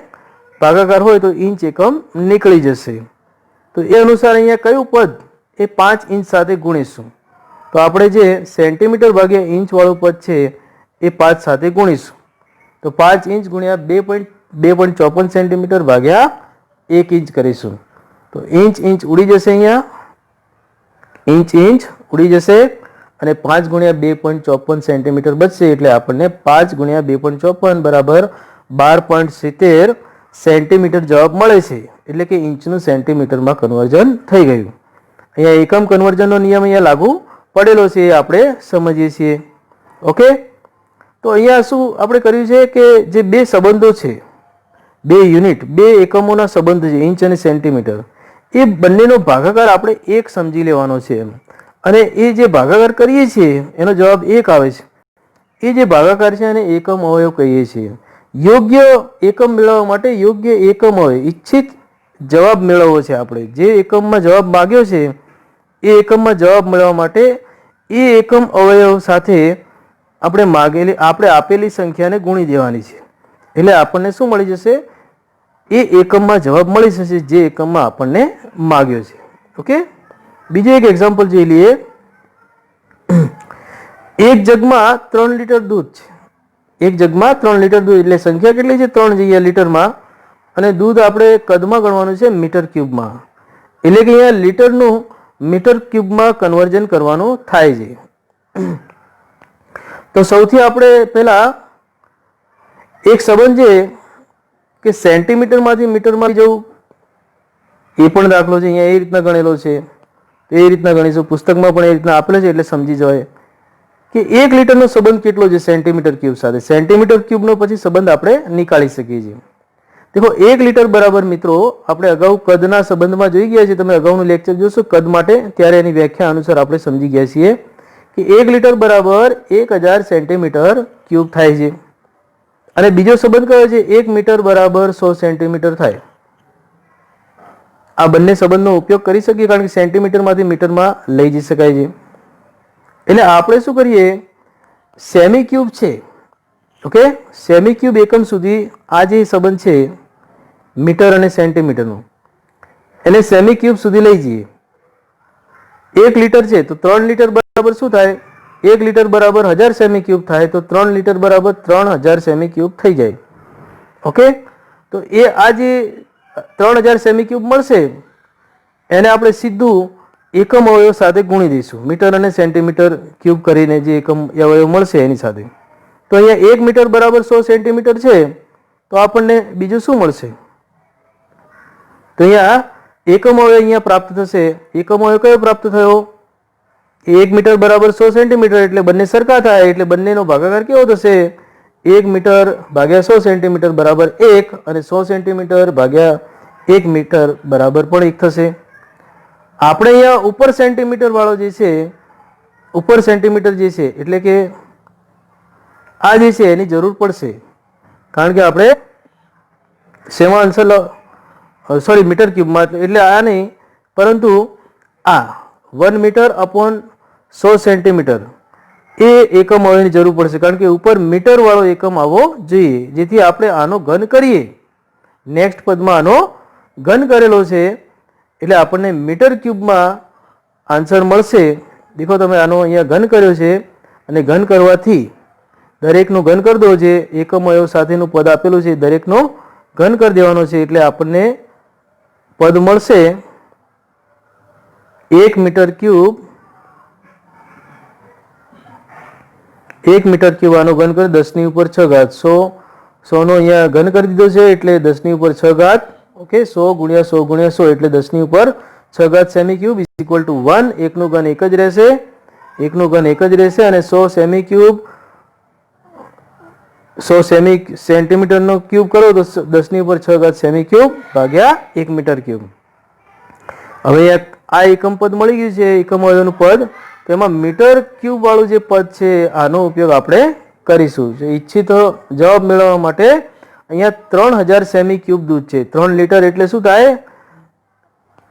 Speaker 1: ભાગાકાર હોય તો ઇંચ એકમ નીકળી જશે. તો એ અનુસાર અહીંયા કયું પદ એ 5 ઇંચ સાથે ગુણીશું. તો આપણે જે સેન્ટીમીટર ભાગ્યા ઇંચ વાળું પદ છે એ 5 સાથે ગુણીશું. તો 5 ઇંચ ગુણ્યા 2.54 સેન્ટીમીટર ભાગ્યા 1 ઇંચ કરીશું. તો ઇંચ ઇંચ ઉડી જશે, અહીંયા ઇંચ ઇંચ ઉડી જશે અને 5 ગુણ્યા 2.54 સેન્ટીમીટર બચશે. એટલે આપણને 5 ગુણ્યા 2.54 બરાબર 12.70 સેન્ટીમીટર જવાબ મળે છે. એટલે કે ઇંચનું સેન્ટીમીટરમાં કન્વર્ઝન થઈ ગયું. અહીંયા એકમ કન્વર્ઝનનો નિયમ અહીંયા લાગુ પડેલો છે એ આપણે સમજીએ છીએ. ઓકે, તો અહીંયા શું આપણે કર્યું છે કે જે બે સંબંધો છે, બે યુનિટ, બે એકમોના સંબંધ છે ઇંચ અને સેન્ટીમીટર, એ બંનેનો ભાગાકાર આપણે એક સમજી લેવાનો છે એમ. અને એ જે ભાગાકાર કરીએ છીએ એનો જવાબ એક આવે છે. એ જે ભાગાકાર છે એને એકમ અવયવ કહીએ છીએ. યોગ્ય એકમ મેળવવા માટે યોગ્ય એકમ અવયવ ઈચ્છિત જવાબ મેળવવો છે. આપણે જે એકમમાં જવાબ માગ્યો છે એ એકમમાં જવાબ મેળવવા માટે એ એકમ અવયવ સાથે આપણે આપેલી સંખ્યાને ગુણી દેવાની છે. એટલે આપણને શું મળી જશે? એ એકમમાં જવાબ મળી જશે જે એકમમાં આપણને માગ્યો છે. ઓકે, બીજું એક એક્ઝામ્પલ જોઈ લઈએ. એક જગમાં 3 લીટર દૂધ છે. એક જગમાં 3 લીટર દૂધ, એટલે સંખ્યા કેટલી છે? 3 જગ્યા લીટરમાં, અને દૂધ આપણે કદમાં ગણવાનું છે મીટર ક્યુબમાં. એટલે કે અહીંયા લીટરનું મીટર ક્યુબમાં કન્વર્ઝન કરવાનું થાય છે. તો સૌથી આપણે પહેલા એક સંબંધ છે કે સેન્ટીમીટરમાંથી મીટરમાં જવું, એ પણ દાખલો છે અહીંયા એ રીતના ગણેલો છે. તો એ રીતના ગણીશું, પુસ્તકમાં પણ એ રીતના આપેલો છે એટલે સમજી જવાય કે 1 લીટરનો સંબંધ કેટલો છે સેન્ટીમીટર ક્યુબ સાથે. સેન્ટીમીટર ક્યુબનો પછી સંબંધ આપણે નીકાળી શકીએ છીએ. देखो 1 लीटर बराबर मित्रों આપણે અગાઉ કદના સંબંધમાં જોઈ ગયા છે. તમે અગાઉનું લેક્ચર જોશો કદ માટે, ત્યારે એની વ્યાખ્યા અનુસાર આપણે સમજી ગયા છીએ કે 1 લીટર બરાબર 1000 સેન્ટીમીટર ક્યુબ થાય છે. અને બીજો સંબંધ કયો છે? 1 મીટર બરાબર 100 સેન્ટીમીટર થાય. આ બંને સંબંધનો ઉપયોગ કરી શકીએ કારણ કે સેન્ટીમીટરમાંથી મીટરમાં લઈ જઈ શકાય છે. એટલે આપણે શું કરીએ, સેમી ક્યુબ છે, ઓકે, સેમી ક્યુબ એકમ સુધી આ જે સંબંધ છે મીટર અને સેન્ટીમીટરનો, એને સેમી ક્યુબ સુધી લઈ જઈએ. 1 લીટર છે તો 3 લીટર બરાબર શું થાય? 1 લીટર બરાબર 1000 સેમી ક્યુબ થાય, તો 3 લીટર બરાબર 3000 સેમી ક્યુબ થઈ જાય. ઓકે, તો એ આ જે 3000 સેમી ક્યુબ મળશે એને આપણે સીધું એકમ અવયવ સાથે ગુણી દઈશું. મીટર અને સેન્ટીમીટર ક્યુબ કરીને જે એકમ અવયવ મળશે એની સાથે. તો અહીંયા 1 મીટર બરાબર 100 સેન્ટીમીટર છે તો આપણને બીજું શું મળશે? તો અહીંયા એકમ અવયવ અહીંયા પ્રાપ્ત થશે. એકમ અવયવ કયો પ્રાપ્ત થયો? 1 મીટર બરાબર 100 સેન્ટીમીટર, એટલે બંને સરખા થાય એટલે બંનેનો ભાગાકાર કેવો થશે? 1 મીટર ભાગ્યા 100 સેન્ટીમીટર બરાબર 1 અને 100 સેન્ટીમીટર ભાગ્યા 1 મીટર બરાબર પણ 1 થશે. આપણે અહીંયા ઉપર સેન્ટીમીટર વાળો જે છે, ઉપર સેન્ટીમીટર જે છે એટલે કે આ જે છે એની જરૂર પડશે, કારણ કે આપણે સેવા આન્સર મીટર ક્યુબમાં, એટલે આ નહીં પરંતુ આ 1 મીટર અપોન 100 સેન્ટીમીટર એ એકમ અવયવની જરૂર પડશે, કારણ કે ઉપર મીટર વાળો એકમ આવવો જોઈએ, જેથી આપણે આનો ઘન કરીએ. નેક્સ્ટ પદમાં આનો ઘન કરેલો છે એટલે આપણને મીટર ક્યુબમાં આન્સર મળશે. દેખો તમે આનો અહીંયા ઘન કર્યો છે અને ઘન કરવાથી દરેકનો ઘન કરી દો. જે એકમ અવયવ સાથેનું પદ આપેલું છે દરેકનો ઘન કરી દેવાનો છે એટલે આપણને પદ મળશે 1 મીટર ક્યુબ. 1 મીટર ક્યુબ આનો ઘન કરી 10 ની ઉપર 6 ઘાત. 100 નો અહીંયા ઘન કરી દીધો છે એટલે 10 ની ઉપર 6 ઘાત. ઓકે, 100 ગુણ્યા 100 ગુણ્યા 100 એટલે 10 ની ઉપર 6 ઘાત semi cube is equal to 1. 1 નું ઘન 1 જ રહેશે, 1 નું ઘન 1 જ રહેશે અને 100 સેમી ક્યુબ 100 સેન્ટીમીટર નો ક્યુબ કરો તો 10 ની ઉપર 6 ઘાત સેમી ક્યુબ ભાગ્યા 1 મીટર ક્યુબ. હવે આ એકમ પદ મળી ગયું છે, એકમ અવયવનું પદ. તેમાં મીટર ક્યુબ વાળું જે પદ છે આનો ઉપયોગ આપણે કરીશું. જે ઈચ્છિત જવાબ મેળવવા માટે અહીંયા 3000 સેમી ક્યુબ દૂધ છે. 3 લીટર એટલે શું થાય?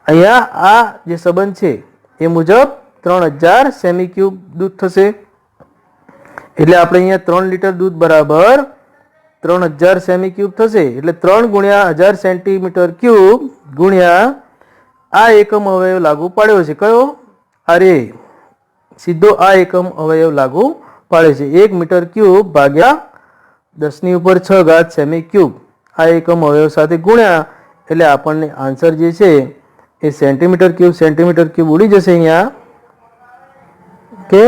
Speaker 1: અહીંયા આ જે સંબંધ છે એ મુજબ 3000 સેમી ક્યુબ દૂધ થશે. એટલે આપણે અહીંયા 3 લીટર દૂધ બરાબર 3000 સેમી ક્યુબ થશે. એટલે 3 ગુણ્યા 1000 સેન્ટીમીટર ક્યુબ ગુણ્યા આ એકમ અવયવ લાગુ પાડ્યો છે. કયો? અરે સીધો આ એકમ અવયવ લાગુ પાડે છે. 1 મીટર ક્યુબ ભાગ્યા 10 ની ઉપર 6 ઘાત સેમી ક્યુબ આ એકમ અવયવ સાથે ગુણ્યા એટલે આપણને આન્સર જે છે એ સેન્ટીમીટર ક્યુબ ઉડી જશે અહીંયા કે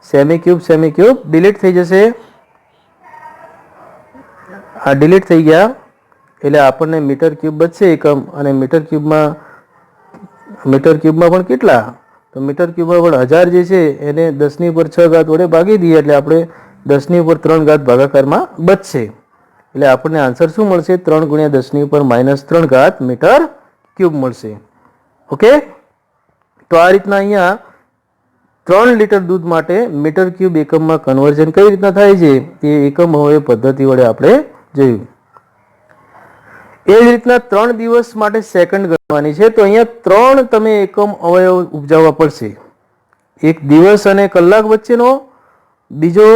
Speaker 1: સેમી ક્યુબ ડિલીટ થઈ જશે. આ ડિલીટ થઈ ગયા એટલે આપણને મીટર ક્યુબ બચશે એકમ. અને મીટર ક્યુબમાં પણ કેટલા? તો મીટર ક્યુબમાં પણ 1000 જે છે એને 10 ની ઉપર 6 ઘાત વડે ભાગી દઈએ એટલે આપણે 10 ની ઉપર 3 ઘાત ભાગાકારમાં બચશે. એટલે આપણને આન્સર શું મળશે? 3 ગુણ્યા 10 ની ઉપર -3 ઘાત મીટર ક્યુબ મળશે. ઓકે, તો આ રીતના અહીંયા 3 લીટર દૂધ માટે મીટર ક્યુબ એકમમાં કન્વર્ઝન કઈ રીતના થાય છે એ એકમ અવયવ પદ્ધતિ વડે આપણે જોયું. એ જ રીતના 3 દિવસ માટે સેકન્ડ ગણવાની છે. તો અહીંયા 3 તમે એકમ અવયવ ઉપજાવવા પડશે. એક દિવસ અને કલાક વચ્ચેનો, બીજો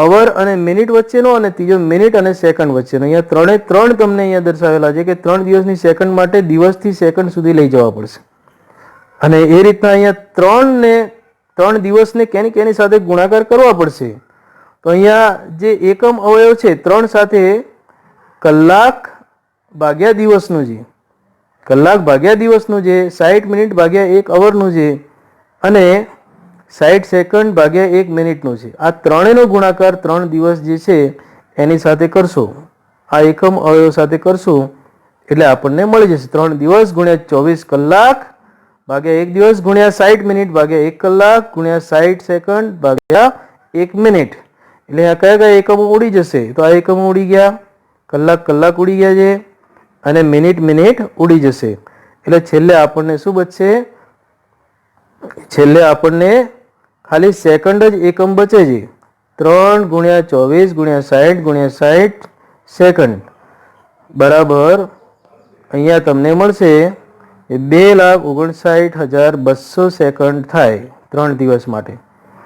Speaker 1: અવર અને મિનિટ વચ્ચેનો અને ત્રીજો મિનિટ અને સેકન્ડ વચ્ચેનો. અહીંયા 3 તમને અહીંયા દર્શાવેલા છે કે 3 દિવસની સેકન્ડ માટે દિવસથી સેકન્ડ સુધી લઈ જવા પડશે. અને એ રીતના અહીંયા 3 દિવસને કેની સાથે ગુણાકાર કરવા પડશે. તો અહીંયા જે એકમ અવયવ છે 3 સાથે કલાક ભાગ્યા દિવસનું છે, 60 મિનિટ ભાગ્યા 1 અવરનું છે અને 60 સેકન્ડ ભાગ્યા 1 મિનિટનું છે. આ ત્રણેયનો ગુણાકાર 3 દિવસ જે છે એની સાથે કરશો, આ એકમ અવયવ સાથે કરશું એટલે આપણને મળી જશે 3 દિવસ ગુણ્યા 24 કલાક ભાગ્યા 1 દિવસ ગુણ્યા 60 મિનિટ ભાગ્યા 1 કલાક ગુણ્યા 60 સેકન્ડ ભાગ્યા 1 મિનિટ. એટલે આ કયા એકમો ઉડી જશે? તો આ એકમો ઉડી ગયા, કલાક ઉડી ગયા છે અને મિનિટ ઉડી જશે. એટલે છેલ્લે આપણને શું બચશે? છેલ્લે આપણને ખાલી સેકન્ડ જ એકમ બચે છે. 3 ગુણ્યા 24 ગુણ્યા 60 સેકન્ડ બરાબર અહીંયા તમને મળશે 2,59,200 સેકન્ડ થાય 3 દિવસ માટે.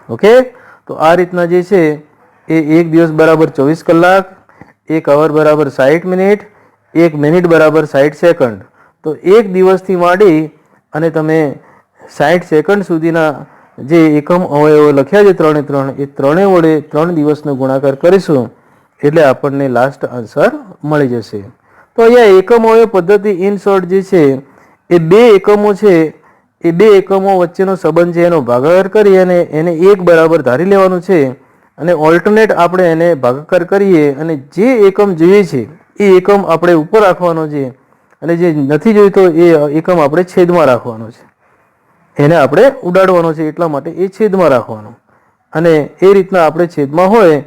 Speaker 1: ઓકે, તો આ રીતના જે છે એ એક દિવસ બરાબર 24 કલાક, 1 અવર બરાબર 60 મિનિટ, 1 મિનિટ બરાબર 60 સેકન્ડ. તો એક દિવસથી માંડી અને તમે 60 સેકન્ડ સુધીના જે એકમ અવયવો લખ્યા છે 3 એ ત્રણેય વડે 3 દિવસનો ગુણાકાર કરીશું એટલે આપણને લાસ્ટ આન્સર મળી જશે. તો અહીંયા એકમ અવયવ પદ્ધતિ ઇન શોર્ટ જે છે એ 2 એકમો છે, એ 2 એકમો વચ્ચેનો સંબંધ છે એનો ભાગાકાર કરી અને એને 1 બરાબર ધારી લેવાનું છે અને ઓલ્ટરનેટ આપણે એને ભાગાકાર કરીએ અને જે એકમ જોઈએ છે એ એકમ આપણે ઉપર રાખવાનો છે અને જે નથી જોઈતો એ એકમ આપણે છેદમાં રાખવાનો છે. એને આપણે ઉડાડવાનો છે એટલા માટે એ છેદમાં રાખવાનો. અને એ રીતના આપણે છેદમાં હોય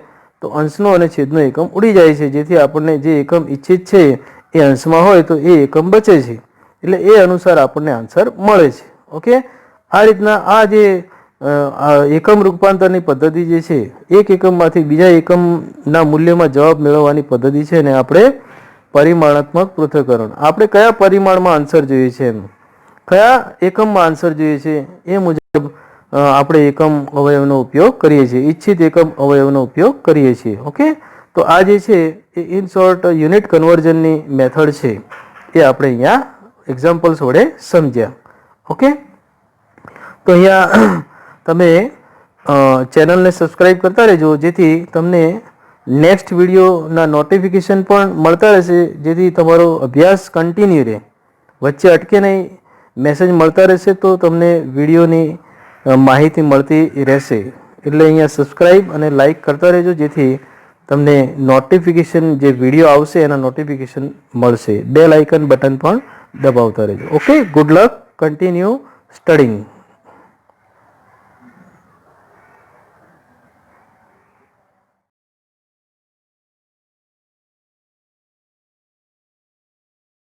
Speaker 1: તો અંશનો અને છેદનો એકમ ઉડી જાય છે, જેથી આપણને જે એકમ ઈચ્છિત છે એ અંશમાં હોય તો એ એકમ બચે છે. એટલે એ અનુસાર આપણને આન્સર મળે છે. ઓકે, આ રીતના આ જે એકમ રૂપાંતરની પદ્ધતિ જે છે, એક એકમમાંથી બીજા એકમના મૂલ્યમાં જવાબ મેળવવાની પદ્ધતિ છે ને આપણે પરિમાણાત્મક પૃથ્થકરણ. આપણે કયા પરિમાણમાં આન્સર જોઈએ છે એમ, કયા એકમમાં આન્સર જોઈએ છે એ મુજબ આપણે એકમ અવયવનો ઉપયોગ કરીએ છીએ, ઈચ્છિત એકમ અવયવનો ઉપયોગ કરીએ છીએ. ઓકે, તો આ જે છે એ ઇન શોર્ટ યુનિટ કન્વર્ઝનની મેથડ છે એ આપણે અહીંયા એક્ઝામ્પલ્સ વડે સમજ્યા. ઓકે, તો અહીંયા તમે ચેનલને સબસ્ક્રાઈબ કરતા રહેજો જેથી તમને નેક્સ્ટ વિડીયોના નોટિફિકેશન પણ મળતા રહેશે, જેથી તમારો અભ્યાસ કન્ટિન્યુ રહે, વચ્ચે અટકે નહીં, મેસેજ મળતા રહેશે તો તમને વિડીયોની માહિતી મળતી રહેશે. એટલે અહીંયા સબસ્ક્રાઈબ અને લાઈક કરતા રહેજો જેથી તમને નોટિફિકેશન જે વિડીયો આવશે એના નોટિફિકેશન મળશે. બેલ આઇકન બટન પણ દબાવતા રહેજો. Okay, good luck. continue studying.